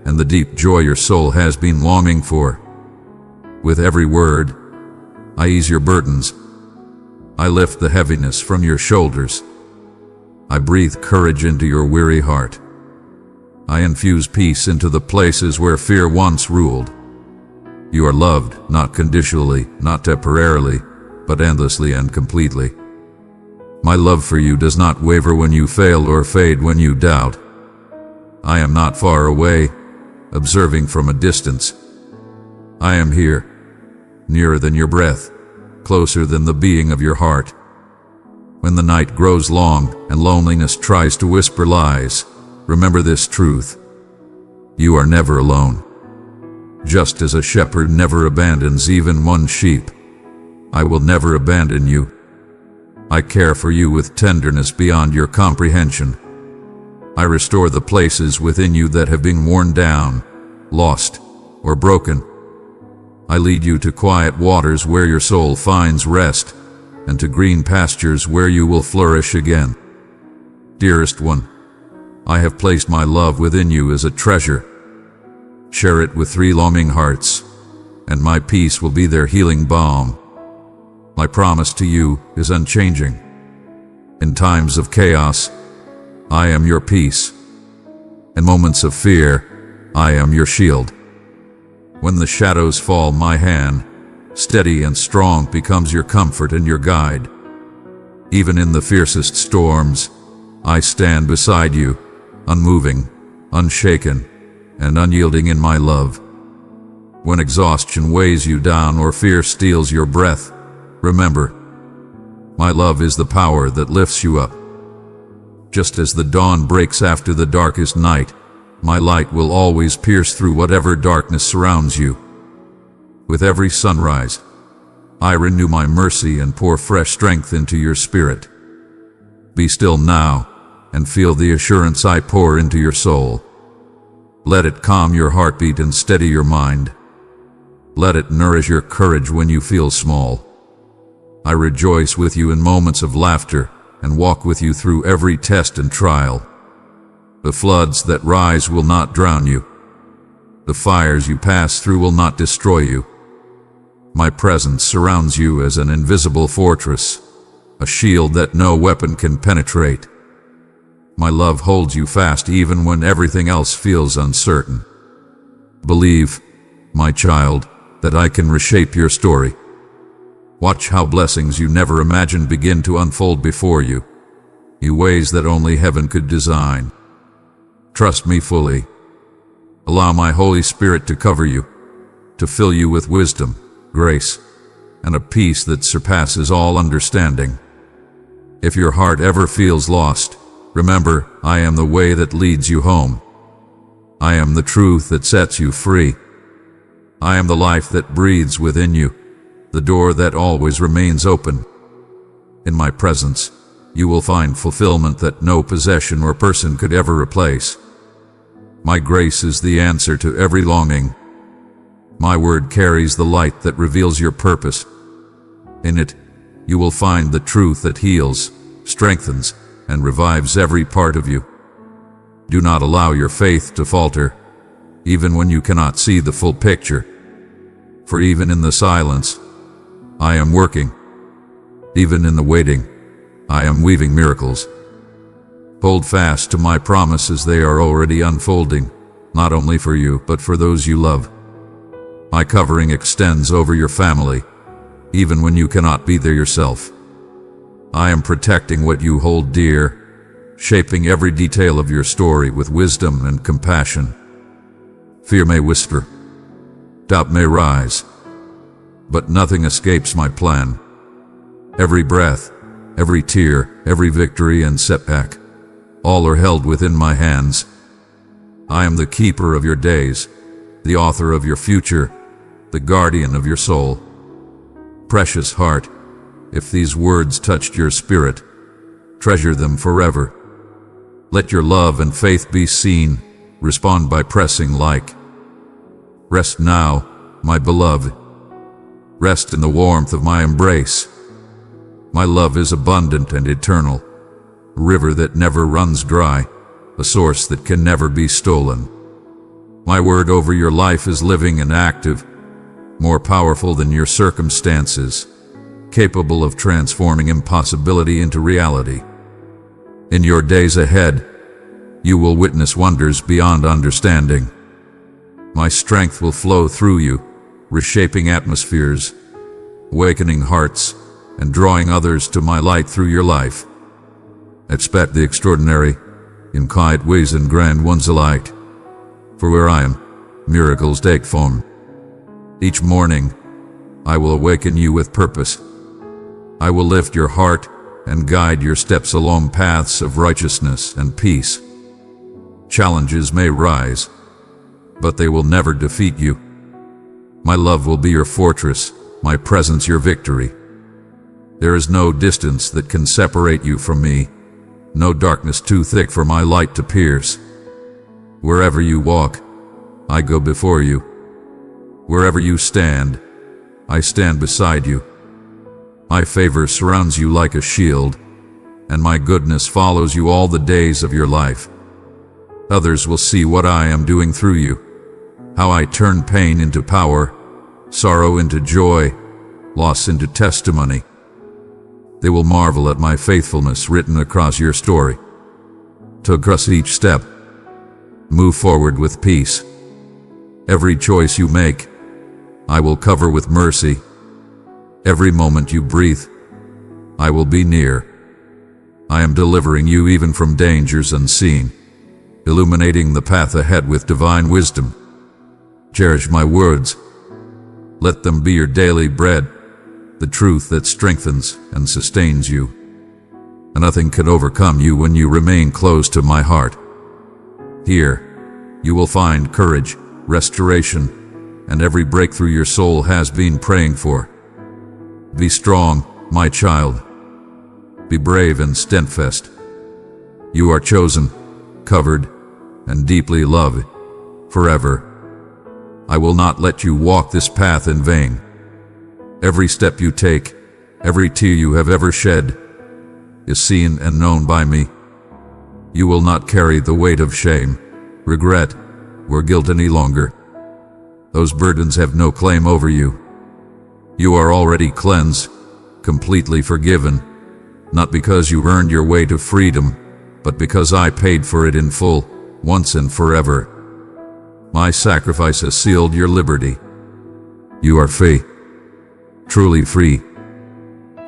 and the deep joy your soul has been longing for. With every word, I ease your burdens. I lift the heaviness from your shoulders. I breathe courage into your weary heart. I infuse peace into the places where fear once ruled. You are loved, not conditionally, not temporarily, but endlessly and completely. My love for you does not waver when you fail or fade when you doubt. I am not far away, observing from a distance. I am here, nearer than your breath, closer than the beating of your heart. When the night grows long and loneliness tries to whisper lies, remember this truth: you are never alone. Just as a shepherd never abandons even one sheep, I will never abandon you. I care for you with tenderness beyond your comprehension. I restore the places within you that have been worn down, lost, or broken. I lead you to quiet waters where your soul finds rest, and to green pastures where you will flourish again. Dearest one, I have placed my love within you as a treasure. Share it with 3 longing hearts, and my peace will be their healing balm. My promise to you is unchanging. In times of chaos, I am your peace. In moments of fear, I am your shield. When the shadows fall, my hand, steady and strong, becomes your comfort and your guide. Even in the fiercest storms, I stand beside you, unmoving, unshaken, and unyielding in my love. When exhaustion weighs you down or fear steals your breath, remember, my love is the power that lifts you up. Just as the dawn breaks after the darkest night, my light will always pierce through whatever darkness surrounds you. With every sunrise, I renew my mercy and pour fresh strength into your spirit. Be still now and feel the assurance I pour into your soul. Let it calm your heartbeat and steady your mind. Let it nourish your courage when you feel small. I rejoice with you in moments of laughter and walk with you through every test and trial. The floods that rise will not drown you. The fires you pass through will not destroy you. My presence surrounds you as an invisible fortress, a shield that no weapon can penetrate. My love holds you fast even when everything else feels uncertain. Believe, my child, that I can reshape your story. Watch how blessings you never imagined begin to unfold before you, in ways that only heaven could design. Trust me fully. Allow my Holy Spirit to cover you, to fill you with wisdom, grace, and a peace that surpasses all understanding. If your heart ever feels lost, remember, I am the way that leads you home. I am the truth that sets you free. I am the life that breathes within you, the door that always remains open. In my presence, you will find fulfillment that no possession or person could ever replace. My grace is the answer to every longing. My word carries the light that reveals your purpose. In it, you will find the truth that heals, strengthens, and revives every part of you. Do not allow your faith to falter, even when you cannot see the full picture. For even in the silence, I am working. Even in the waiting, I am weaving miracles. Hold fast to my promises, they are already unfolding, not only for you, but for those you love. My covering extends over your family, even when you cannot be there yourself. I am protecting what you hold dear, shaping every detail of your story with wisdom and compassion. Fear may whisper, doubt may rise, but nothing escapes my plan. Every breath, every tear, every victory and setback, all are held within my hands. I am the keeper of your days, the author of your future, the guardian of your soul. Precious heart, if these words touched your spirit, treasure them forever. Let your love and faith be seen. Respond by pressing like. Rest now, my beloved. Rest in the warmth of my embrace. My love is abundant and eternal, a river that never runs dry, a source that can never be stolen. My word over your life is living and active, more powerful than your circumstances, capable of transforming impossibility into reality. In your days ahead, you will witness wonders beyond understanding. My strength will flow through you, reshaping atmospheres, awakening hearts, and drawing others to my light through your life. Expect the extraordinary, in quiet ways and grand ones alike. For where I am, miracles take form. Each morning, I will awaken you with purpose. I will lift your heart and guide your steps along paths of righteousness and peace. Challenges may rise, but they will never defeat you. My love will be your fortress, my presence your victory. There is no distance that can separate you from me, no darkness too thick for my light to pierce. Wherever you walk, I go before you. Wherever you stand, I stand beside you. My favor surrounds you like a shield, and my goodness follows you all the days of your life. Others will see what I am doing through you, how I turn pain into power, sorrow into joy, loss into testimony. They will marvel at my faithfulness written across your story. To trust each step, move forward with peace. Every choice you make, I will cover with mercy. Every moment you breathe, I will be near. I am delivering you even from dangers unseen, illuminating the path ahead with divine wisdom. Cherish my words. Let them be your daily bread, the truth that strengthens and sustains you. And nothing can overcome you when you remain close to my heart. Here, you will find courage, restoration, and every breakthrough your soul has been praying for. Be strong, my child. Be brave and steadfast. You are chosen, covered, and deeply loved forever. I will not let you walk this path in vain. Every step you take, every tear you have ever shed, is seen and known by me. You will not carry the weight of shame, regret, or guilt any longer. Those burdens have no claim over you. You are already cleansed, completely forgiven, not because you earned your way to freedom, but because I paid for it in full, once and forever. My sacrifice has sealed your liberty. You are free, truly free.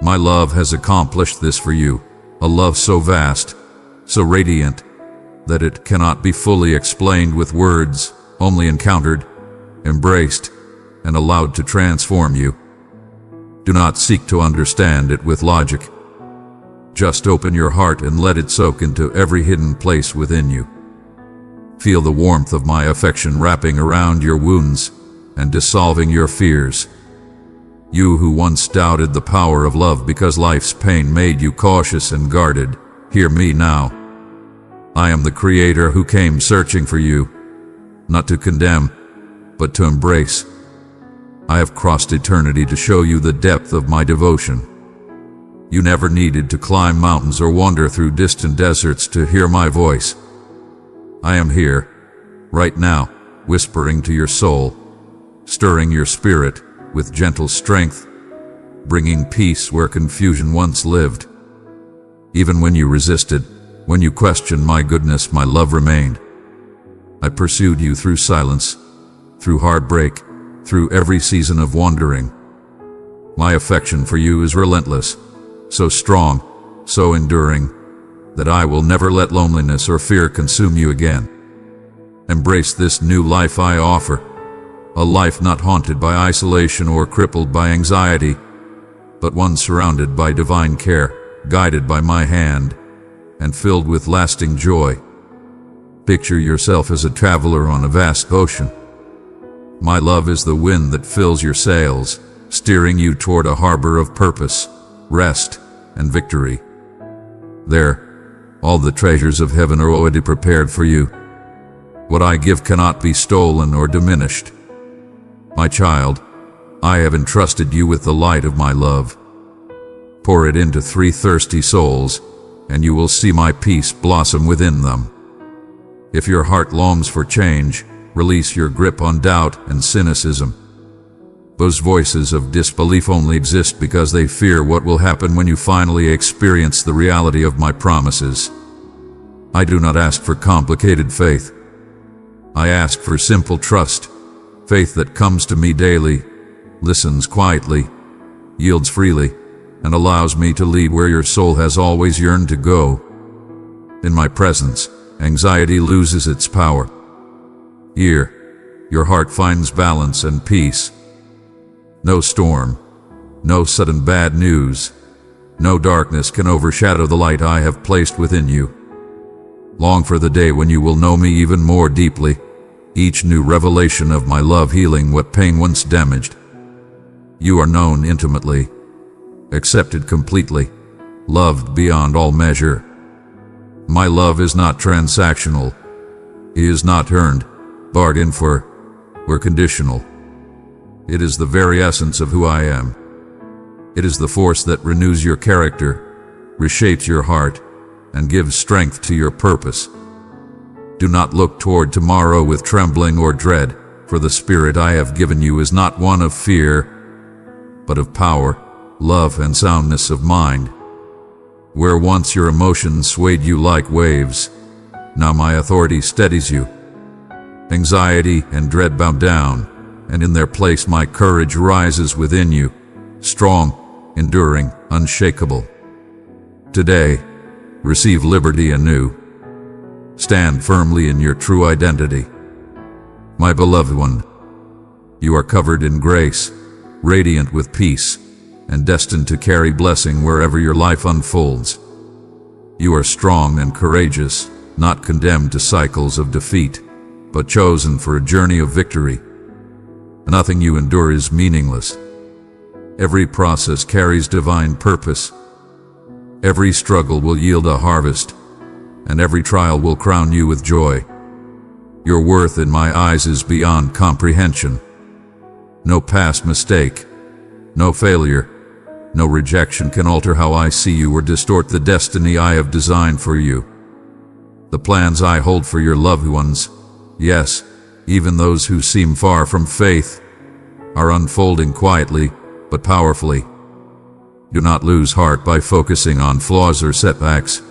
My love has accomplished this for you, a love so vast, so radiant, that it cannot be fully explained with words, only encountered, embraced, and allowed to transform you. Do not seek to understand it with logic. Just open your heart and let it soak into every hidden place within you. Feel the warmth of my affection wrapping around your wounds and dissolving your fears. You who once doubted the power of love because life's pain made you cautious and guarded, hear me now. I am the Creator who came searching for you, not to condemn, but to embrace. I have crossed eternity to show you the depth of my devotion. You never needed to climb mountains or wander through distant deserts to hear my voice. I am here, right now, whispering to your soul, stirring your spirit with gentle strength, bringing peace where confusion once lived. Even when you resisted, when you questioned my goodness, my love remained. I pursued you through silence, through heartbreak, through every season of wandering. My affection for you is relentless, so strong, so enduring, that I will never let loneliness or fear consume you again. Embrace this new life I offer, a life not haunted by isolation or crippled by anxiety, but one surrounded by divine care, guided by my hand, and filled with lasting joy. Picture yourself as a traveler on a vast ocean. My love is the wind that fills your sails, steering you toward a harbor of purpose, rest, and victory. There, all the treasures of heaven are already prepared for you. What I give cannot be stolen or diminished. My child, I have entrusted you with the light of my love. Pour it into 3 thirsty souls, and you will see my peace blossom within them. If your heart longs for change, release your grip on doubt and cynicism. Those voices of disbelief only exist because they fear what will happen when you finally experience the reality of my promises. I do not ask for complicated faith. I ask for simple trust, faith that comes to me daily, listens quietly, yields freely, and allows me to lead where your soul has always yearned to go. In my presence, anxiety loses its power. Here, your heart finds balance and peace. No storm, no sudden bad news, no darkness can overshadow the light I have placed within you. Long for the day when you will know me even more deeply, each new revelation of my love healing what pain once damaged. You are known intimately, accepted completely, loved beyond all measure. My love is not transactional. It is not earned, bargained for, or conditional. It is the very essence of who I am. It is the force that renews your character, reshapes your heart, and gives strength to your purpose. Do not look toward tomorrow with trembling or dread, for the spirit I have given you is not one of fear, but of power, love, and soundness of mind. Where once your emotions swayed you like waves, now my authority steadies you. Anxiety and dread bow down, and in their place my courage rises within you, strong, enduring, unshakable. Today, receive liberty anew. Stand firmly in your true identity. My beloved one, you are covered in grace, radiant with peace, and destined to carry blessing wherever your life unfolds. You are strong and courageous, not condemned to cycles of defeat, but chosen for a journey of victory. Nothing you endure is meaningless. Every process carries divine purpose. Every struggle will yield a harvest, and every trial will crown you with joy. Your worth in my eyes is beyond comprehension. No past mistake, no failure, no rejection can alter how I see you or distort the destiny I have designed for you. The plans I hold for your loved ones, yes, even those who seem far from faith, are unfolding quietly but powerfully. Do not lose heart by focusing on flaws or setbacks.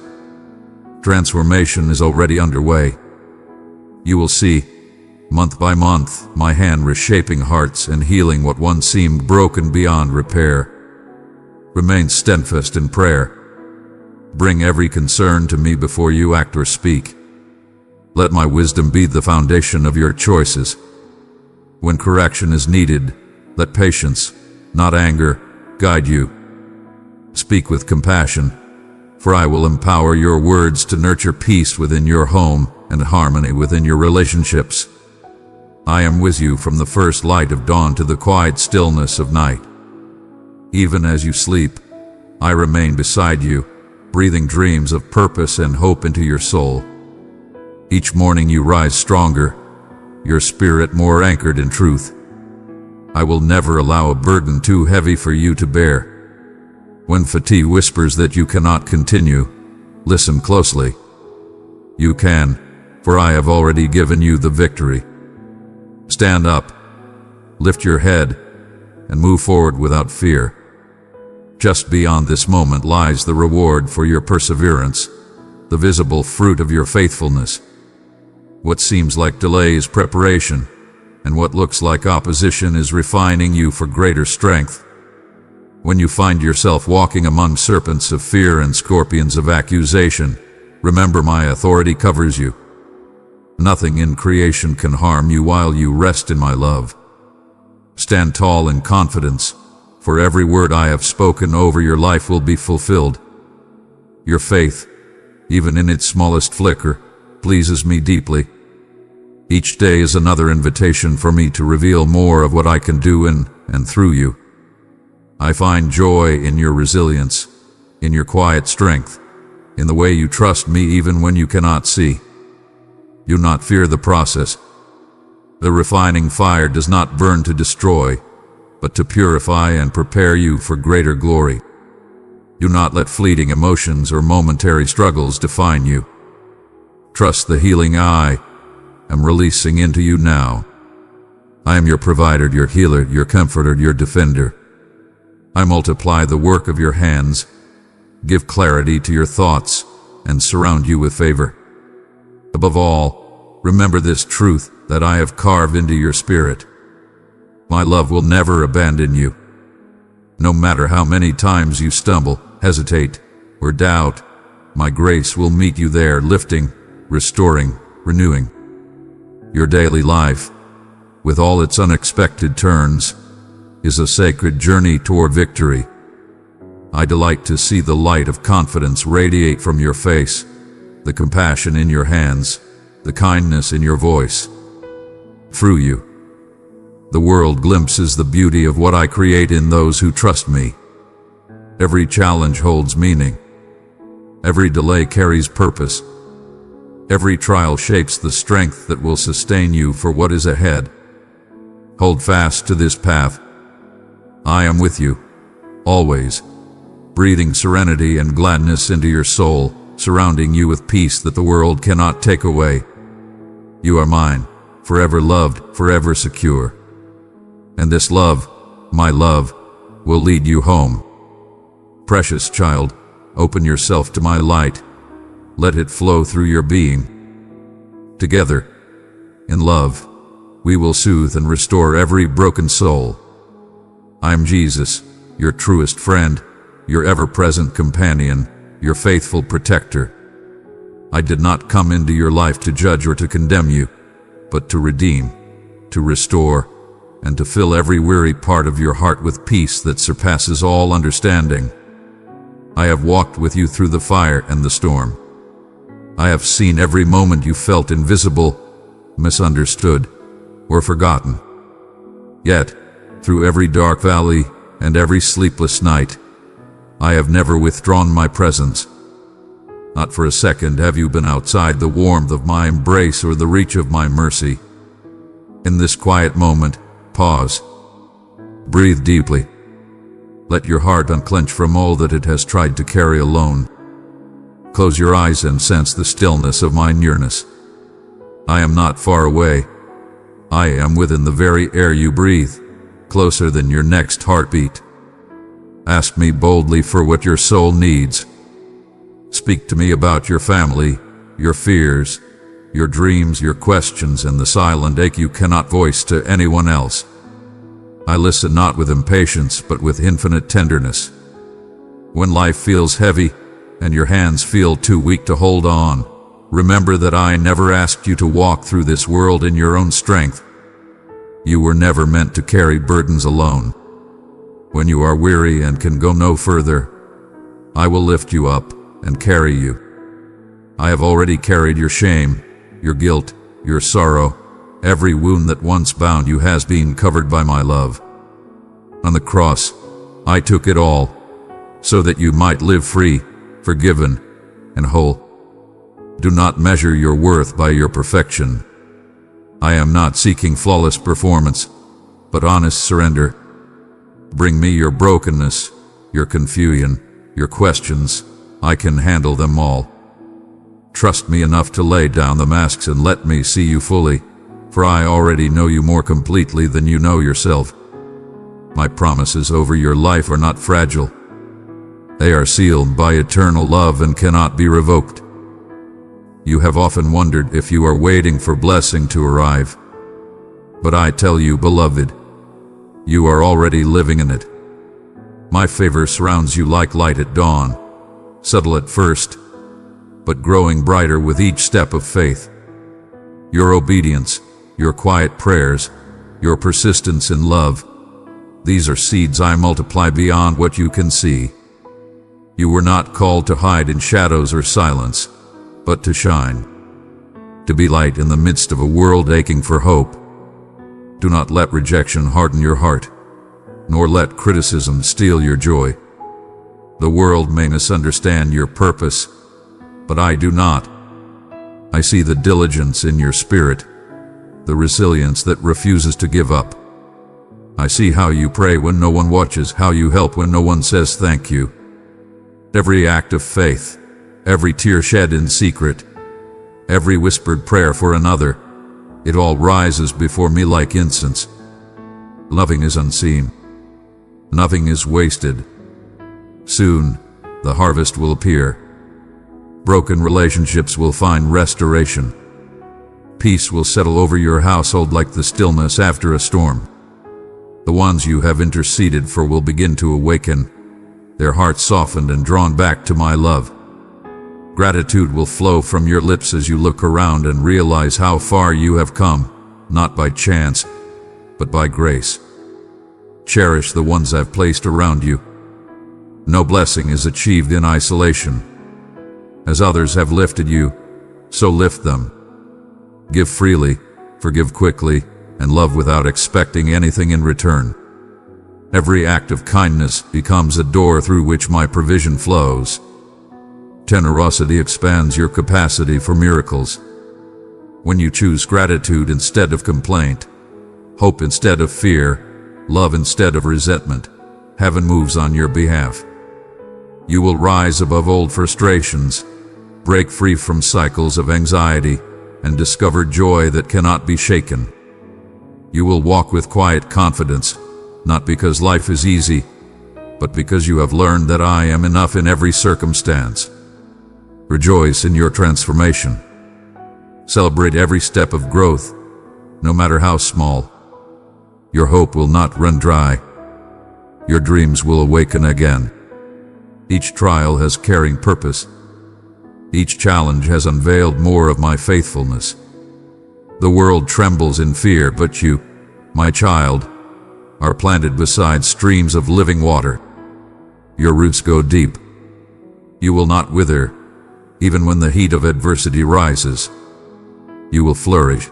Transformation is already underway. You will see, month by month, my hand reshaping hearts and healing what once seemed broken beyond repair. Remain steadfast in prayer. Bring every concern to me before you act or speak. Let my wisdom be the foundation of your choices. When correction is needed, let patience, not anger, guide you. Speak with compassion, for I will empower your words to nurture peace within your home and harmony within your relationships. I am with you from the first light of dawn to the quiet stillness of night. even as you sleep, I remain beside you, breathing dreams of purpose and hope into your soul. Each morning you rise stronger, your spirit more anchored in truth. I will never allow a burden too heavy for you to bear. When fatigue whispers that you cannot continue, listen closely. You can, for I have already given you the victory. Stand up, lift your head, and move forward without fear. Just beyond this moment lies the reward for your perseverance, the visible fruit of your faithfulness. What seems like delay is preparation, and what looks like opposition is refining you for greater strength. When you find yourself walking among serpents of fear and scorpions of accusation, remember my authority covers you. Nothing in creation can harm you while you rest in my love. Stand tall in confidence, for every word I have spoken over your life will be fulfilled. Your faith, even in its smallest flicker, pleases me deeply. Each day is another invitation for me to reveal more of what I can do in and through you. I find joy in your resilience, in your quiet strength, in the way you trust me even when you cannot see. Do not fear the process. The refining fire does not burn to destroy, but to purify and prepare you for greater glory. Do not let fleeting emotions or momentary struggles define you. Trust the healing I am releasing into you now. I am your provider, your healer, your comforter, your defender. I multiply the work of your hands, give clarity to your thoughts, and surround you with favor. Above all, remember this truth that I have carved into your spirit. My love will never abandon you. No matter how many times you stumble, hesitate, or doubt, my grace will meet you there, lifting, restoring, renewing. Your daily life, with all its unexpected turns, is a sacred journey toward victory. I delight to see the light of confidence radiate from your face, the compassion in your hands, the kindness in your voice. Through you, the world glimpses the beauty of what I create in those who trust me. Every challenge holds meaning. Every delay carries purpose. Every trial shapes the strength that will sustain you for what is ahead. Hold fast to this path. I am with you, always, breathing serenity and gladness into your soul, surrounding you with peace that the world cannot take away. You are mine, forever loved, forever secure. And this love, my love, will lead you home. Precious child, open yourself to my light. Let it flow through your being. Together, in love, we will soothe and restore every broken soul. I am Jesus, your truest friend, your ever-present companion, your faithful protector. I did not come into your life to judge or to condemn you, but to redeem, to restore, and to fill every weary part of your heart with peace that surpasses all understanding. I have walked with you through the fire and the storm. I have seen every moment you felt invisible, misunderstood, or forgotten. Yet, through every dark valley and every sleepless night, I have never withdrawn my presence. Not for a second have you been outside the warmth of my embrace or the reach of my mercy. In this quiet moment, pause. Breathe deeply. Let your heart unclench from all that it has tried to carry alone. Close your eyes and sense the stillness of my nearness. I am not far away. I am within the very air you breathe, closer than your next heartbeat. Ask me boldly for what your soul needs. Speak to me about your family, your fears, your dreams, your questions, and the silent ache you cannot voice to anyone else. I listen not with impatience, but with infinite tenderness. When life feels heavy, and your hands feel too weak to hold on, remember that I never asked you to walk through this world in your own strength. You were never meant to carry burdens alone. When you are weary and can go no further, I will lift you up and carry you. I have already carried your shame, your guilt, your sorrow. Every wound that once bound you has been covered by my love. On the cross, I took it all, so that you might live free, forgiven, and whole. Do not measure your worth by your perfection. I am not seeking flawless performance, but honest surrender. Bring me your brokenness, your confusion, your questions. I can handle them all. Trust me enough to lay down the masks and let me see you fully, for I already know you more completely than you know yourself. My promises over your life are not fragile. They are sealed by eternal love and cannot be revoked. You have often wondered if you are waiting for blessing to arrive. But I tell you, beloved, you are already living in it. My favor surrounds you like light at dawn, subtle at first, but growing brighter with each step of faith. Your obedience, your quiet prayers, your persistence in love, these are seeds I multiply beyond what you can see. You were not called to hide in shadows or silence, but to shine, to be light in the midst of a world aching for hope. Do not let rejection harden your heart, nor let criticism steal your joy. The world may misunderstand your purpose, but I do not. I see the diligence in your spirit, the resilience that refuses to give up. I see how you pray when no one watches, how you help when no one says thank you. Every act of faith, every tear shed in secret, every whispered prayer for another, it all rises before me like incense. Loving is unseen. Nothing is wasted. Soon, the harvest will appear. Broken relationships will find restoration. Peace will settle over your household like the stillness after a storm. The ones you have interceded for will begin to awaken, their hearts softened and drawn back to my love. Gratitude will flow from your lips as you look around and realize how far you have come, not by chance, but by grace. Cherish the ones I've placed around you. No blessing is achieved in isolation. As others have lifted you, so lift them. Give freely, forgive quickly, and love without expecting anything in return. Every act of kindness becomes a door through which my provision flows. Generosity expands your capacity for miracles. When you choose gratitude instead of complaint, hope instead of fear, love instead of resentment, heaven moves on your behalf. You will rise above old frustrations, break free from cycles of anxiety, and discover joy that cannot be shaken. You will walk with quiet confidence, not because life is easy, but because you have learned that I am enough in every circumstance. Rejoice in your transformation. Celebrate every step of growth, no matter how small. Your hope will not run dry. Your dreams will awaken again. Each trial has carrying purpose. Each challenge has unveiled more of my faithfulness. The world trembles in fear, but you, my child, are planted beside streams of living water. Your roots go deep. You will not wither, even when the heat of adversity rises. You will flourish,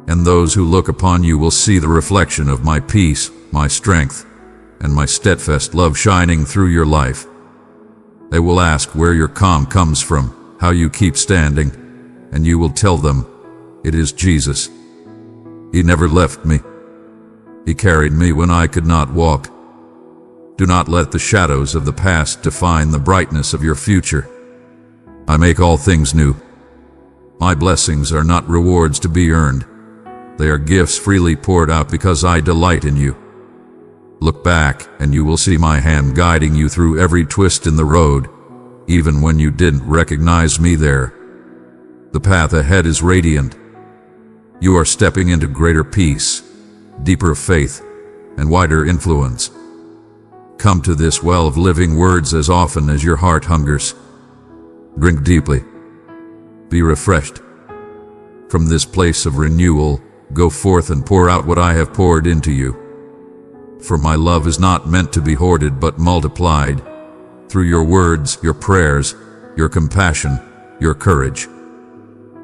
and those who look upon you will see the reflection of my peace, my strength, and my steadfast love shining through your life. They will ask where your calm comes from, how you keep standing, and you will tell them, it is Jesus. He never left me. He carried me when I could not walk. Do not let the shadows of the past define the brightness of your future. I make all things new. My blessings are not rewards to be earned. They are gifts freely poured out because I delight in you. Look back and you will see my hand guiding you through every twist in the road, even when you didn't recognize me there. The path ahead is radiant. You are stepping into greater peace, deeper faith, and wider influence. Come to this well of living words as often as your heart hungers. Drink deeply. Be refreshed. From this place of renewal, go forth and pour out what I have poured into you. For my love is not meant to be hoarded but multiplied through your words, your prayers, your compassion, your courage.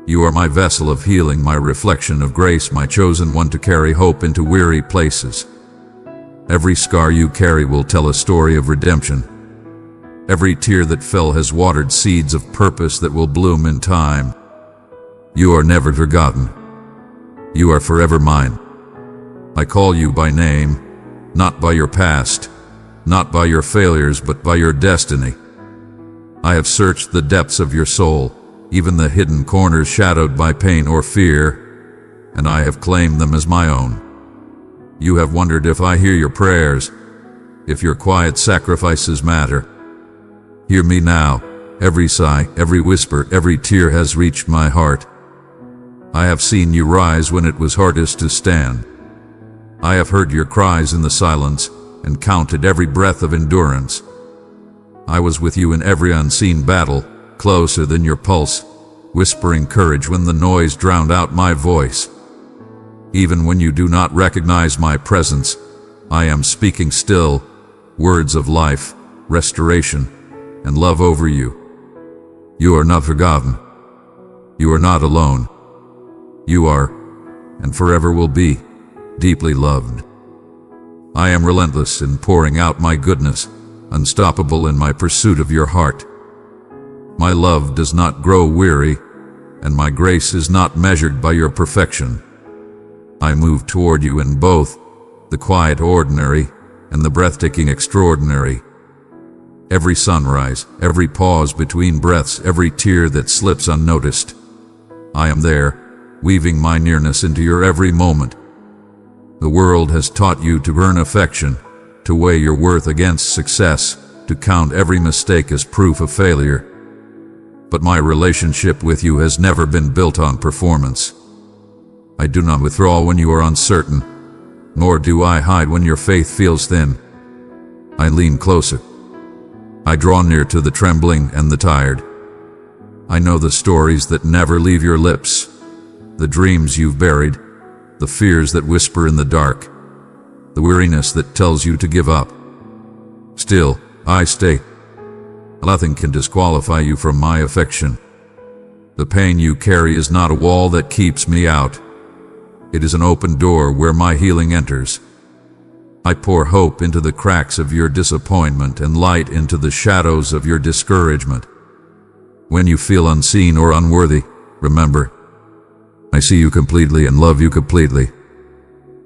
You are my vessel of healing, my reflection of grace, my chosen one to carry hope into weary places. Every scar you carry will tell a story of redemption. Every tear that fell has watered seeds of purpose that will bloom in time. You are never forgotten. You are forever mine. I call you by name, not by your past, not by your failures, but by your destiny. I have searched the depths of your soul, even the hidden corners shadowed by pain or fear, and I have claimed them as my own. You have wondered if I hear your prayers, if your quiet sacrifices matter. Hear me now. Every sigh, every whisper, every tear has reached my heart. I have seen you rise when it was hardest to stand. I have heard your cries in the silence and counted every breath of endurance. I was with you in every unseen battle, closer than your pulse, whispering courage when the noise drowned out my voice. Even when you do not recognize my presence, I am speaking still, words of life, restoration, and love over you. You are not forgotten. You are not alone. You are, and forever will be, deeply loved. I am relentless in pouring out my goodness, unstoppable in my pursuit of your heart. My love does not grow weary, and my grace is not measured by your perfection. I move toward you in both the quiet ordinary and the breathtaking extraordinary. Every sunrise, every pause between breaths, every tear that slips unnoticed. I am there, weaving my nearness into your every moment. The world has taught you to earn affection, to weigh your worth against success, to count every mistake as proof of failure. But my relationship with you has never been built on performance. I do not withdraw when you are uncertain, nor do I hide when your faith feels thin. I lean closer. I draw near to the trembling and the tired. I know the stories that never leave your lips, the dreams you've buried, the fears that whisper in the dark, the weariness that tells you to give up. Still, I stay. Nothing can disqualify you from my affection. The pain you carry is not a wall that keeps me out. It is an open door where my healing enters. I pour hope into the cracks of your disappointment and light into the shadows of your discouragement. When you feel unseen or unworthy, remember, I see you completely and love you completely.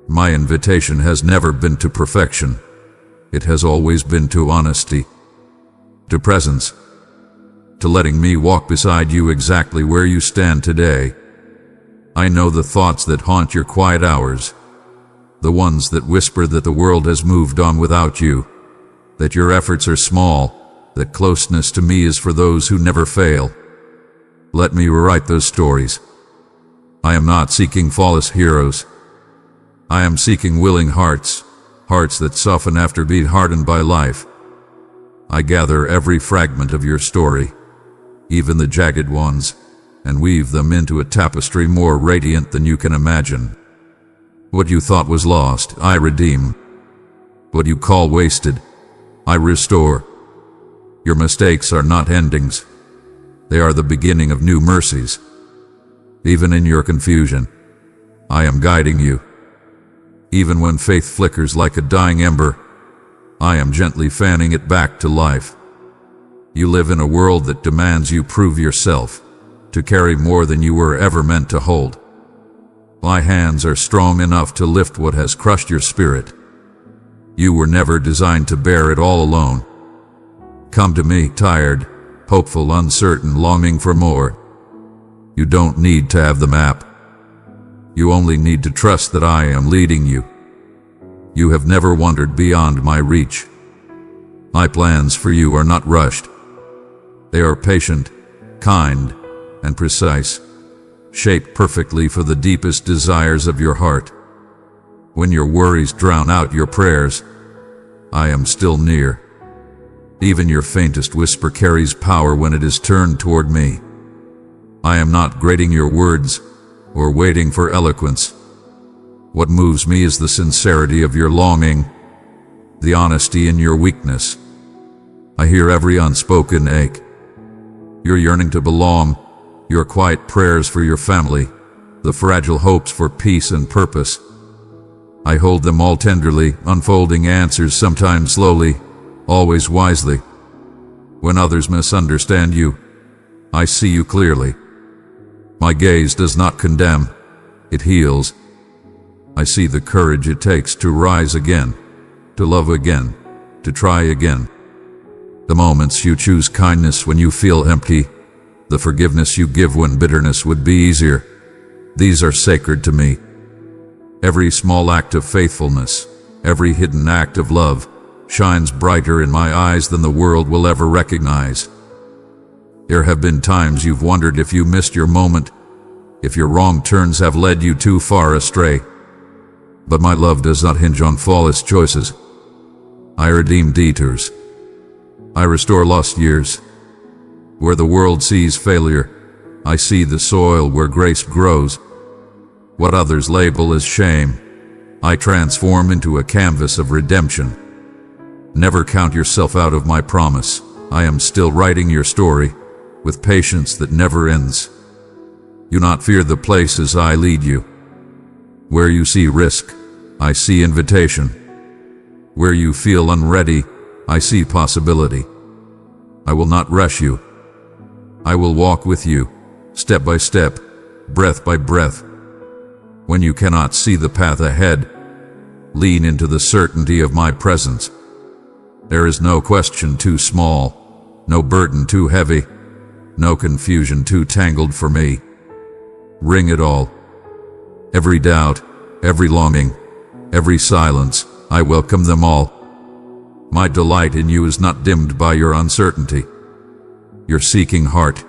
My invitation has never been to perfection. It has always been to honesty, to presence, to letting me walk beside you exactly where you stand today. I know the thoughts that haunt your quiet hours, the ones that whisper that the world has moved on without you, that your efforts are small, that closeness to me is for those who never fail. Let me rewrite those stories. I am not seeking flawless heroes. I am seeking willing hearts, hearts that soften after being hardened by life. I gather every fragment of your story, even the jagged ones, and weave them into a tapestry more radiant than you can imagine. What you thought was lost, I redeem. What you call wasted, I restore. Your mistakes are not endings. They are the beginning of new mercies. Even in your confusion, I am guiding you. Even when faith flickers like a dying ember, I am gently fanning it back to life. You live in a world that demands you prove yourself, to carry more than you were ever meant to hold. My hands are strong enough to lift what has crushed your spirit. You were never designed to bear it all alone. Come to me, tired, hopeful, uncertain, longing for more. You don't need to have the map. You only need to trust that I am leading you. You have never wandered beyond my reach. My plans for you are not rushed. They are patient, kind, and precise, shaped perfectly for the deepest desires of your heart. When your worries drown out your prayers, I am still near. Even your faintest whisper carries power when it is turned toward me. I am not grading your words or waiting for eloquence. What moves me is the sincerity of your longing, the honesty in your weakness. I hear every unspoken ache, your yearning to belong, your quiet prayers for your family, the fragile hopes for peace and purpose. I hold them all tenderly, unfolding answers sometimes slowly, always wisely. When others misunderstand you, I see you clearly. My gaze does not condemn, it heals. I see the courage it takes to rise again, to love again, to try again. The moments you choose kindness when you feel empty, the forgiveness you give when bitterness would be easier, these are sacred to me. Every small act of faithfulness, every hidden act of love, shines brighter in my eyes than the world will ever recognize. There have been times you've wondered if you missed your moment, if your wrong turns have led you too far astray. But my love does not hinge on flawless choices. I redeem detours. I restore lost years. Where the world sees failure, I see the soil where grace grows. What others label as shame, I transform into a canvas of redemption. Never count yourself out of my promise. I am still writing your story, with patience that never ends. Do not fear the places I lead you. Where you see risk, I see invitation. Where you feel unready, I see possibility. I will not rush you. I will walk with you, step by step, breath by breath. When you cannot see the path ahead, lean into the certainty of my presence. There is no question too small, no burden too heavy, no confusion too tangled for me. Ring it all. Every doubt, every longing, every silence, I welcome them all. My delight in you is not dimmed by your uncertainty. Your seeking heart,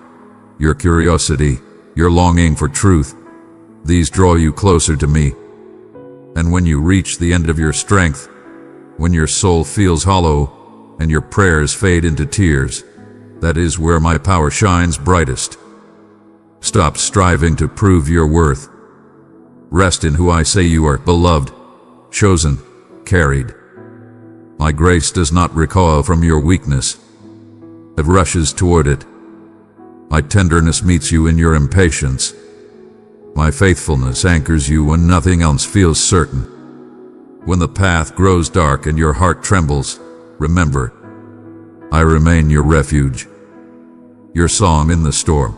your curiosity, your longing for truth, these draw you closer to me. And when you reach the end of your strength, when your soul feels hollow and your prayers fade into tears, that is where my power shines brightest. Stop striving to prove your worth. Rest in who I say you are, beloved, chosen, carried. My grace does not recoil from your weakness. It rushes toward it. My tenderness meets you in your impatience. My faithfulness anchors you when nothing else feels certain. When the path grows dark and your heart trembles, remember, I remain your refuge, your song in the storm,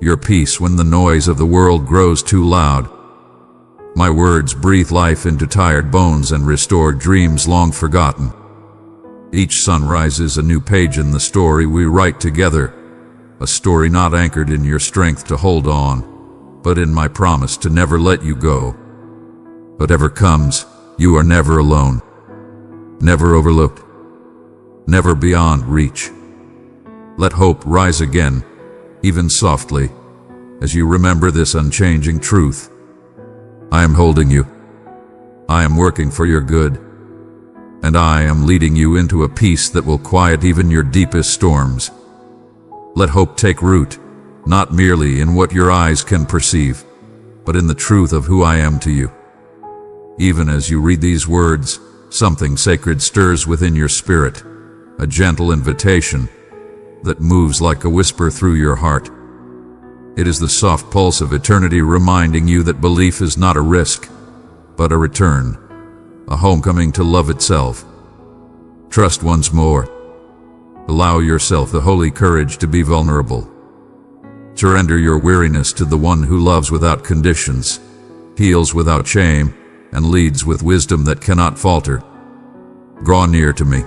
your peace when the noise of the world grows too loud. My words breathe life into tired bones and restore dreams long forgotten. Each sunrise is a new page in the story we write together, a story not anchored in your strength to hold on, but in my promise to never let you go. Whatever comes, you are never alone, never overlooked, never beyond reach. Let hope rise again, even softly, as you remember this unchanging truth. I am holding you. I am working for your good, and I am leading you into a peace that will quiet even your deepest storms. Let hope take root, not merely in what your eyes can perceive, but in the truth of who I am to you. Even as you read these words, something sacred stirs within your spirit, a gentle invitation that moves like a whisper through your heart. It is the soft pulse of eternity reminding you that belief is not a risk, but a return, a homecoming to love itself. Trust once more. Allow yourself the holy courage to be vulnerable. Surrender your weariness to the one who loves without conditions, heals without shame, and leads with wisdom that cannot falter. Draw near to me.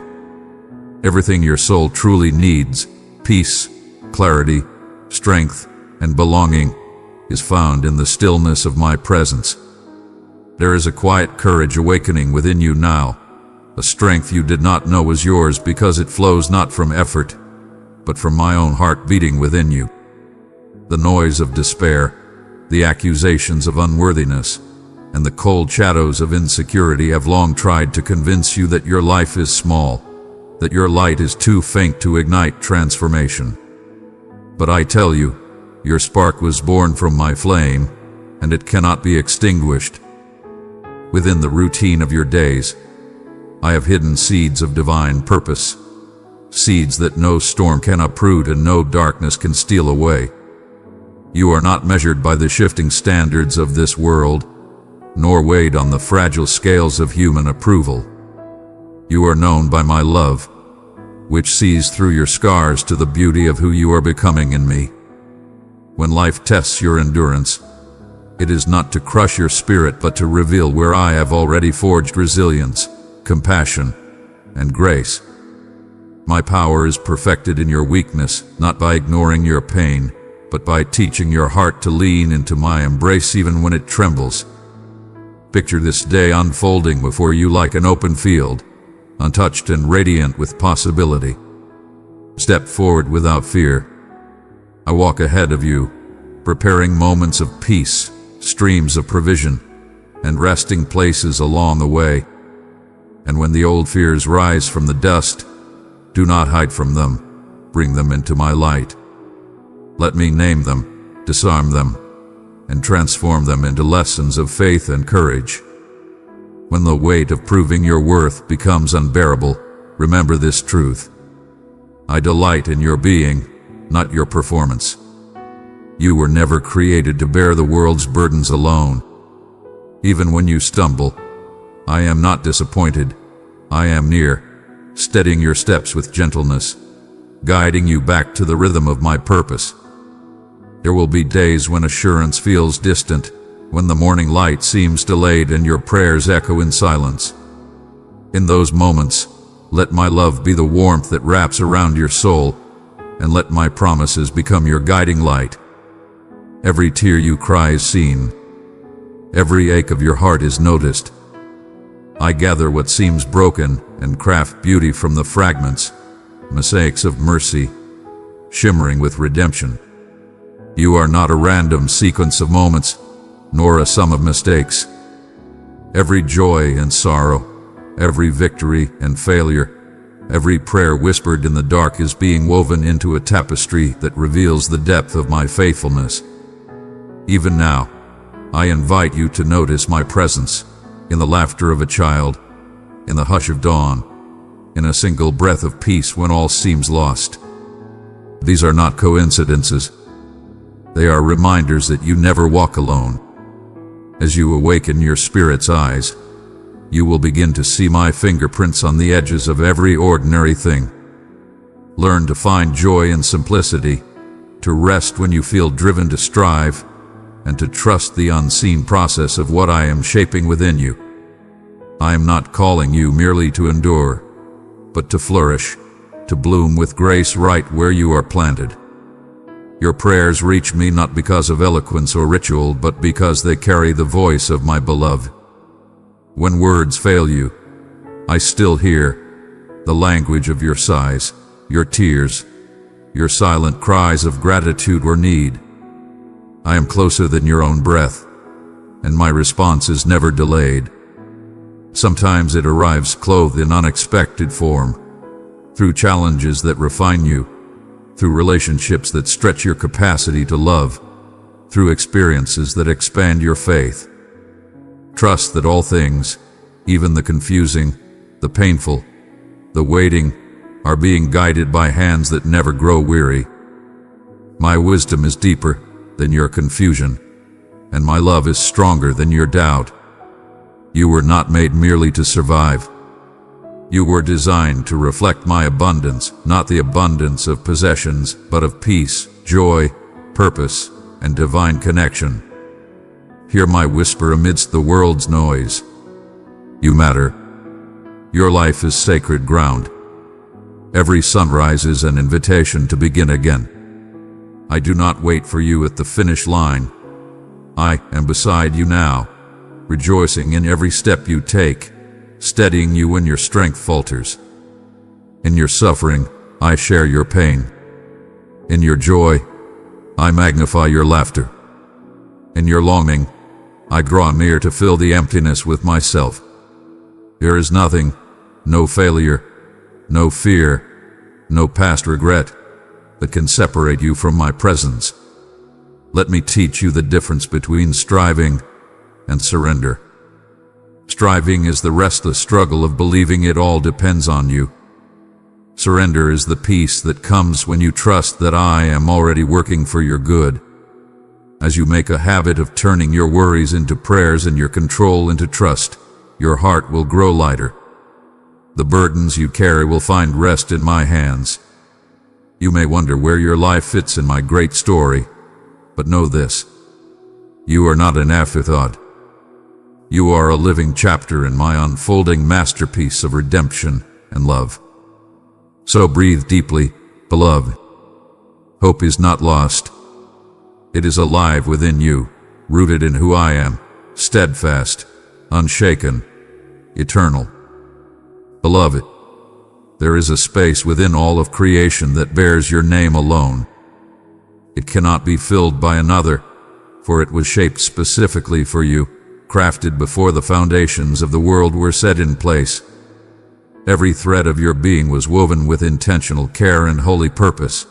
Everything your soul truly needs, peace, clarity, strength, and belonging, is found in the stillness of my presence. There is a quiet courage awakening within you now, a strength you did not know was yours because it flows not from effort, but from my own heart beating within you. The noise of despair, the accusations of unworthiness, and the cold shadows of insecurity have long tried to convince you that your life is small, that your light is too faint to ignite transformation. But I tell you, your spark was born from my flame, and it cannot be extinguished. Within the routine of your days, I have hidden seeds of divine purpose, seeds that no storm can uproot and no darkness can steal away. You are not measured by the shifting standards of this world, nor weighed on the fragile scales of human approval. You are known by my love, which sees through your scars to the beauty of who you are becoming in me. When life tests your endurance, it is not to crush your spirit but to reveal where I have already forged resilience, compassion, and grace. My power is perfected in your weakness, not by ignoring your pain, but by teaching your heart to lean into my embrace even when it trembles. Picture this day unfolding before you like an open field, untouched and radiant with possibility. Step forward without fear. I walk ahead of you, preparing moments of peace, streams of provision, and resting places along the way. And when the old fears rise from the dust, do not hide from them, bring them into my light. Let me name them, disarm them, and transform them into lessons of faith and courage. When the weight of proving your worth becomes unbearable, remember this truth. I delight in your being, not your performance. You were never created to bear the world's burdens alone. Even when you stumble, I am not disappointed. I am near, steadying your steps with gentleness, guiding you back to the rhythm of my purpose. There will be days when assurance feels distant, when the morning light seems delayed and your prayers echo in silence. In those moments, let my love be the warmth that wraps around your soul, and let my promises become your guiding light. Every tear you cry is seen. Every ache of your heart is noticed. I gather what seems broken and craft beauty from the fragments, mosaics of mercy, shimmering with redemption. You are not a random sequence of moments, nor a sum of mistakes. Every joy and sorrow, every victory and failure, every prayer whispered in the dark is being woven into a tapestry that reveals the depth of my faithfulness. Even now, I invite you to notice my presence in the laughter of a child, in the hush of dawn, in a single breath of peace when all seems lost. These are not coincidences. They are reminders that you never walk alone. As you awaken your spirit's eyes, you will begin to see my fingerprints on the edges of every ordinary thing. Learn to find joy in simplicity, to rest when you feel driven to strive, and to trust the unseen process of what I am shaping within you. I am not calling you merely to endure, but to flourish, to bloom with grace right where you are planted. Your prayers reach me not because of eloquence or ritual, but because they carry the voice of my beloved. When words fail you, I still hear the language of your sighs, your tears, your silent cries of gratitude or need. I am closer than your own breath, and my response is never delayed. Sometimes it arrives clothed in unexpected form, through challenges that refine you, through relationships that stretch your capacity to love, through experiences that expand your faith. Trust that all things, even the confusing, the painful, the waiting, are being guided by hands that never grow weary. My wisdom is deeper than your confusion, and my love is stronger than your doubt. You were not made merely to survive. You were designed to reflect my abundance, not the abundance of possessions, but of peace, joy, purpose, and divine connection. Hear my whisper amidst the world's noise. You matter. Your life is sacred ground. Every sunrise is an invitation to begin again. I do not wait for you at the finish line. I am beside you now, rejoicing in every step you take, steadying you when your strength falters. In your suffering, I share your pain. In your joy, I magnify your laughter. In your longing, I draw near to fill the emptiness with myself. There is nothing, no failure, no fear, no past regret, that can separate you from my presence. Let me teach you the difference between striving and surrender. Striving is the restless struggle of believing it all depends on you. Surrender is the peace that comes when you trust that I am already working for your good. As As you make a habit of turning your worries into prayers and your control into trust, your heart will grow lighter. The burdens you carry will find rest in my hands. You may wonder where your life fits in my great story, but know this: you are not an afterthought. You are a living chapter in my unfolding masterpiece of redemption and love. So breathe deeply, beloved. Hope is not lost. It is alive within you, rooted in who I am, steadfast, unshaken, eternal. Beloved, there is a space within all of creation that bears your name alone. It cannot be filled by another, for it was shaped specifically for you, crafted before the foundations of the world were set in place. Every thread of your being was woven with intentional care and holy purpose.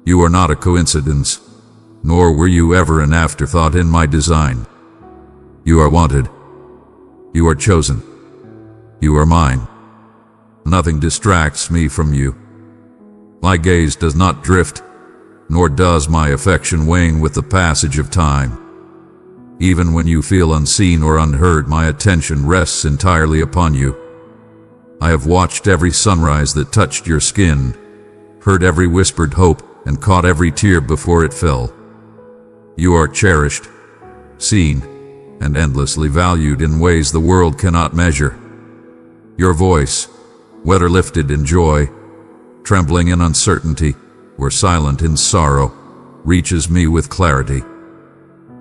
You are not a coincidence, nor were you ever an afterthought in my design. You are wanted. You are chosen. You are mine. Nothing distracts me from you. My gaze does not drift, nor does my affection wane with the passage of time. Even when you feel unseen or unheard, my attention rests entirely upon you. I have watched every sunrise that touched your skin, heard every whispered hope, and caught every tear before it fell. You are cherished, seen, and endlessly valued in ways the world cannot measure. Your voice, whether lifted in joy, trembling in uncertainty, or silent in sorrow, reaches me with clarity.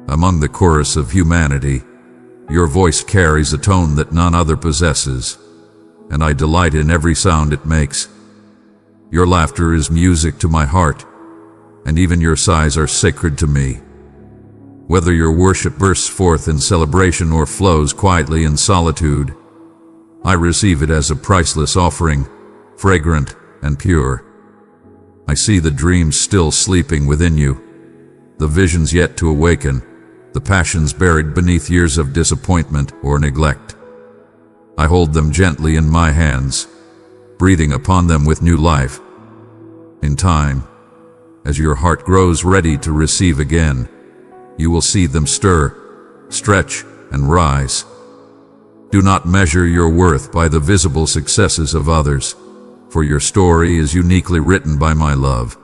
Among the chorus of humanity, your voice carries a tone that none other possesses, and I delight in every sound it makes. Your laughter is music to my heart, and even your sighs are sacred to me. Whether your worship bursts forth in celebration or flows quietly in solitude, I receive it as a priceless offering, fragrant and pure. I see the dreams still sleeping within you, the visions yet to awaken, the passions buried beneath years of disappointment or neglect. I hold them gently in my hands, breathing upon them with new life. In time, as your heart grows ready to receive again, you will see them stir, stretch, and rise. Do not measure your worth by the visible successes of others, for your story is uniquely written by my love.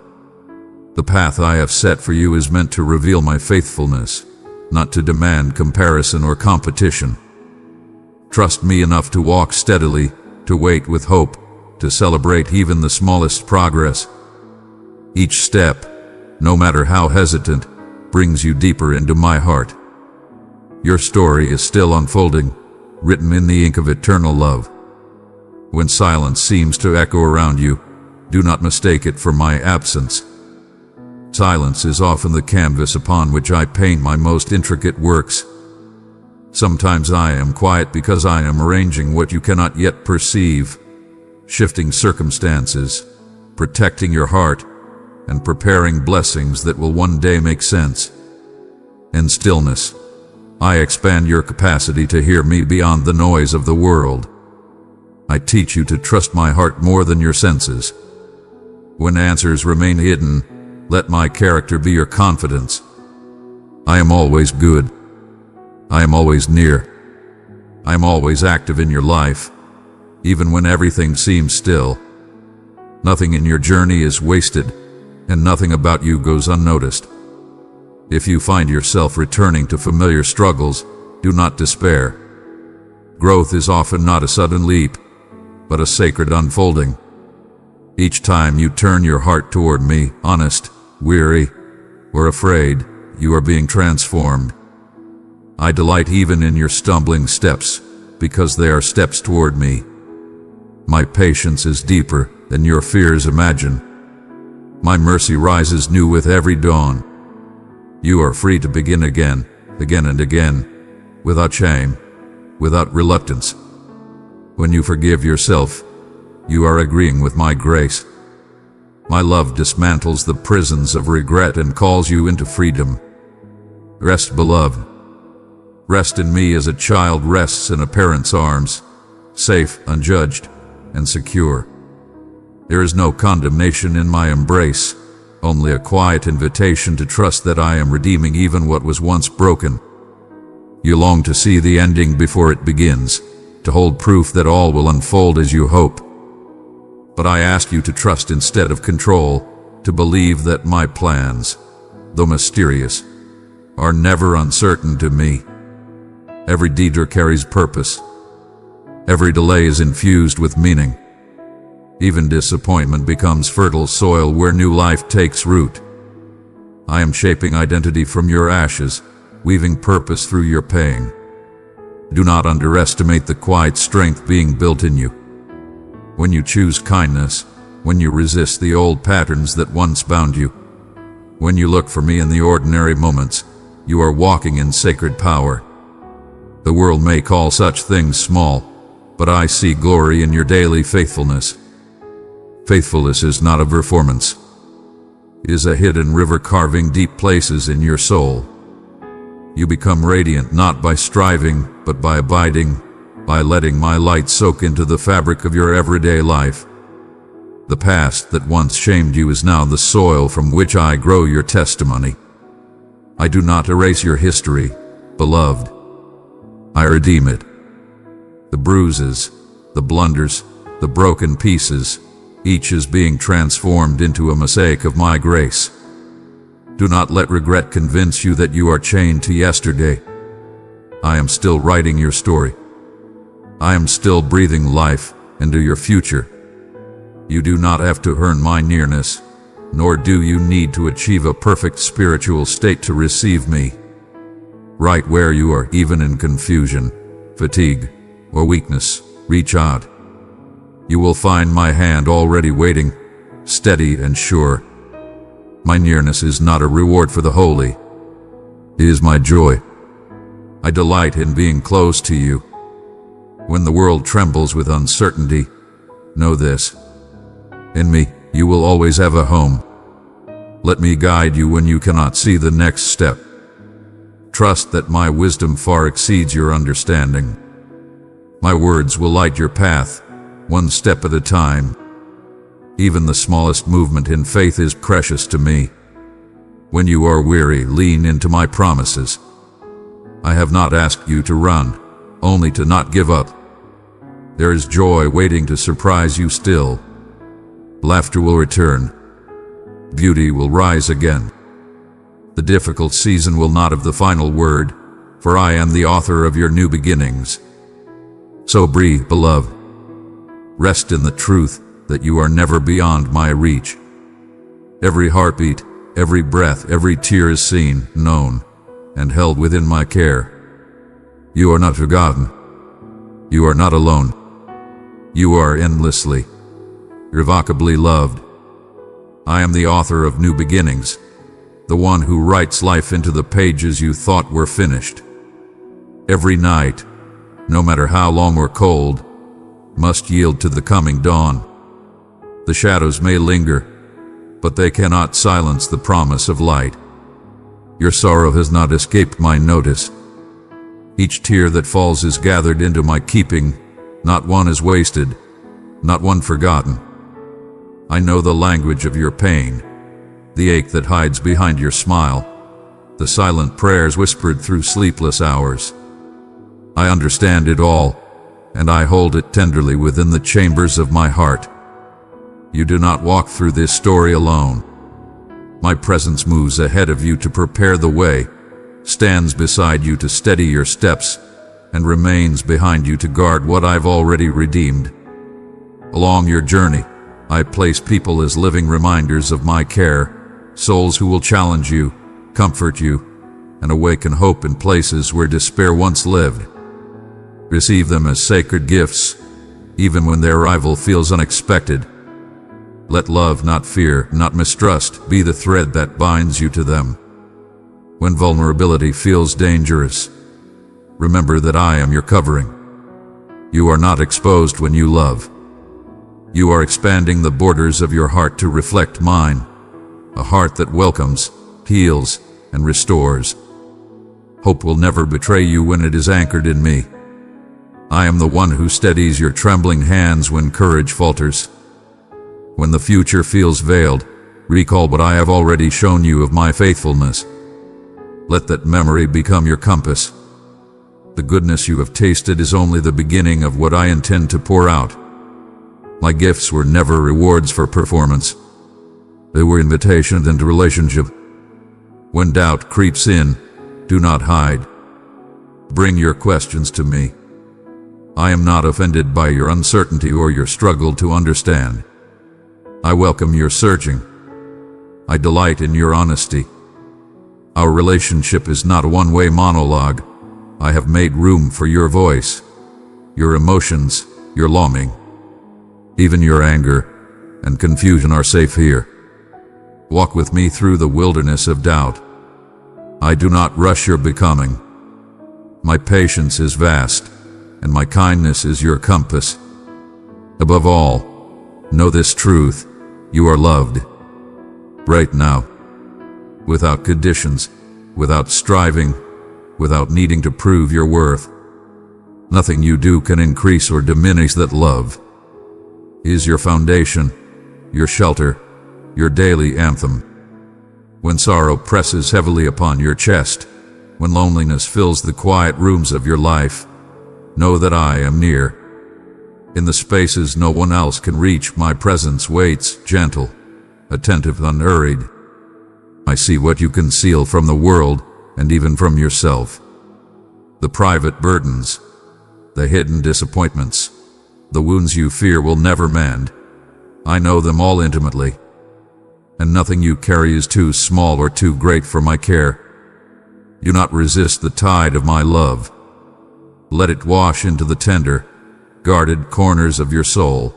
The path I have set for you is meant to reveal my faithfulness, not to demand comparison or competition. Trust me enough to walk steadily, to wait with hope, to celebrate even the smallest progress. Each step, no matter how hesitant, brings you deeper into my heart. Your story is still unfolding, written in the ink of eternal love. When silence seems to echo around you, do not mistake it for my absence. Silence is often the canvas upon which I paint my most intricate works. Sometimes I am quiet because I am arranging what you cannot yet perceive, shifting circumstances, protecting your heart, and preparing blessings that will one day make sense. In stillness, I expand your capacity to hear me beyond the noise of the world. I teach you to trust my heart more than your senses. When answers remain hidden, let my character be your confidence. I am always good. I am always near. I am always active in your life, even when everything seems still. Nothing in your journey is wasted, and nothing about you goes unnoticed. If you find yourself returning to familiar struggles, do not despair. Growth is often not a sudden leap, but a sacred unfolding. Each time you turn your heart toward me, honest, weary, or afraid, you are being transformed. I delight even in your stumbling steps, because they are steps toward me. My patience is deeper than your fears imagine. My mercy rises new with every dawn. You are free to begin again and again, without shame, without reluctance. When you forgive yourself, you are agreeing with my grace. My love dismantles the prisons of regret and calls you into freedom. Rest, beloved. Rest in me as a child rests in a parent's arms, safe, unjudged, and secure. There is no condemnation in my embrace, only a quiet invitation to trust that I am redeeming even what was once broken. You long to see the ending before it begins, to hold proof that all will unfold as you hope. But I ask you to trust instead of control, to believe that my plans, though mysterious, are never uncertain to me. Every detour carries purpose. Every delay is infused with meaning. Even disappointment becomes fertile soil where new life takes root. I am shaping identity from your ashes, weaving purpose through your pain. Do not underestimate the quiet strength being built in you. When you choose kindness, when you resist the old patterns that once bound you, when you look for me in the ordinary moments, you are walking in sacred power. The world may call such things small, but I see glory in your daily faithfulness. Faithfulness is not a performance. It is a hidden river carving deep places in your soul. You become radiant not by striving, but by abiding, by letting my light soak into the fabric of your everyday life. The past that once shamed you is now the soil from which I grow your testimony. I do not erase your history, beloved. I redeem it. The bruises, the blunders, the broken pieces, each is being transformed into a mosaic of my grace. Do not let regret convince you that you are chained to yesterday. I am still writing your story. I am still breathing life into your future. You do not have to earn my nearness, nor do you need to achieve a perfect spiritual state to receive me. Right where you are, even in confusion, fatigue, or weakness, reach out. You will find my hand already waiting, steady and sure. My nearness is not a reward for the holy. It is my joy. I delight in being close to you. When the world trembles with uncertainty, know this. In me, you will always have a home. Let me guide you when you cannot see the next step. Trust that my wisdom far exceeds your understanding. My words will light your path, one step at a time. Even the smallest movement in faith is precious to me. When you are weary, lean into my promises. I have not asked you to run, only to not give up. There is joy waiting to surprise you still. Laughter will return. Beauty will rise again. The difficult season will not have the final word, for I am the author of your new beginnings. So breathe, beloved. Rest in the truth that you are never beyond my reach. Every heartbeat, every breath, every tear is seen, known, and held within my care. You are not forgotten. You are not alone. You are endlessly, irrevocably loved. I am the author of new beginnings, the one who writes life into the pages you thought were finished. Every night, no matter how long or cold, must yield to the coming dawn. The shadows may linger, but they cannot silence the promise of light. Your sorrow has not escaped my notice. Each tear that falls is gathered into my keeping, not one is wasted, not one forgotten. I know the language of your pain, the ache that hides behind your smile, the silent prayers whispered through sleepless hours. I understand it all, and I hold it tenderly within the chambers of my heart. You do not walk through this story alone. My presence moves ahead of you to prepare the way, stands beside you to steady your steps, and remains behind you to guard what I've already redeemed. Along your journey, I place people as living reminders of my care, souls who will challenge you, comfort you, and awaken hope in places where despair once lived. Receive them as sacred gifts, even when their arrival feels unexpected. Let love, not fear, not mistrust, be the thread that binds you to them. When vulnerability feels dangerous, remember that I am your covering. You are not exposed when you love. You are expanding the borders of your heart to reflect mine, a heart that welcomes, heals, and restores. Hope will never betray you when it is anchored in me. I am the one who steadies your trembling hands when courage falters. When the future feels veiled, recall what I have already shown you of my faithfulness. Let that memory become your compass. The goodness you have tasted is only the beginning of what I intend to pour out. My gifts were never rewards for performance. They were invitations into relationship. When doubt creeps in, do not hide. Bring your questions to me. I am not offended by your uncertainty or your struggle to understand. I welcome your searching. I delight in your honesty. Our relationship is not a one-way monologue. I have made room for your voice, your emotions, your longing. Even your anger and confusion are safe here. Walk with me through the wilderness of doubt. I do not rush your becoming. My patience is vast, and my kindness is your compass. Above all, know this truth: you are loved. Right now, without conditions, without striving, without needing to prove your worth. Nothing you do can increase or diminish that love. Is your foundation, your shelter, your daily anthem. When sorrow presses heavily upon your chest, when loneliness fills the quiet rooms of your life, know that I am near. In the spaces no one else can reach, my presence waits, gentle, attentive, unhurried. I see what you conceal from the world and even from yourself. The private burdens, the hidden disappointments, the wounds you fear will never mend. I know them all intimately, and nothing you carry is too small or too great for my care. Do not resist the tide of my love. Let it wash into the tender, guarded corners of your soul.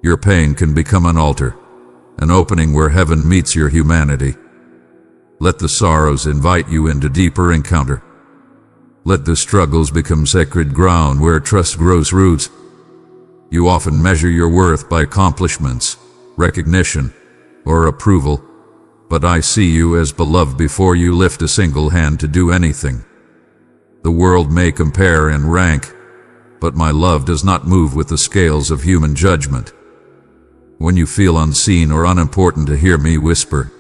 Your pain can become an altar, an opening where heaven meets your humanity. Let the sorrows invite you into deeper encounter. Let the struggles become sacred ground where trust grows roots. You often measure your worth by accomplishments, recognition, or approval, but I see you as beloved before you lift a single hand to do anything. The world may compare and rank, but my love does not move with the scales of human judgment. When you feel unseen or unimportant, to hear me whisper,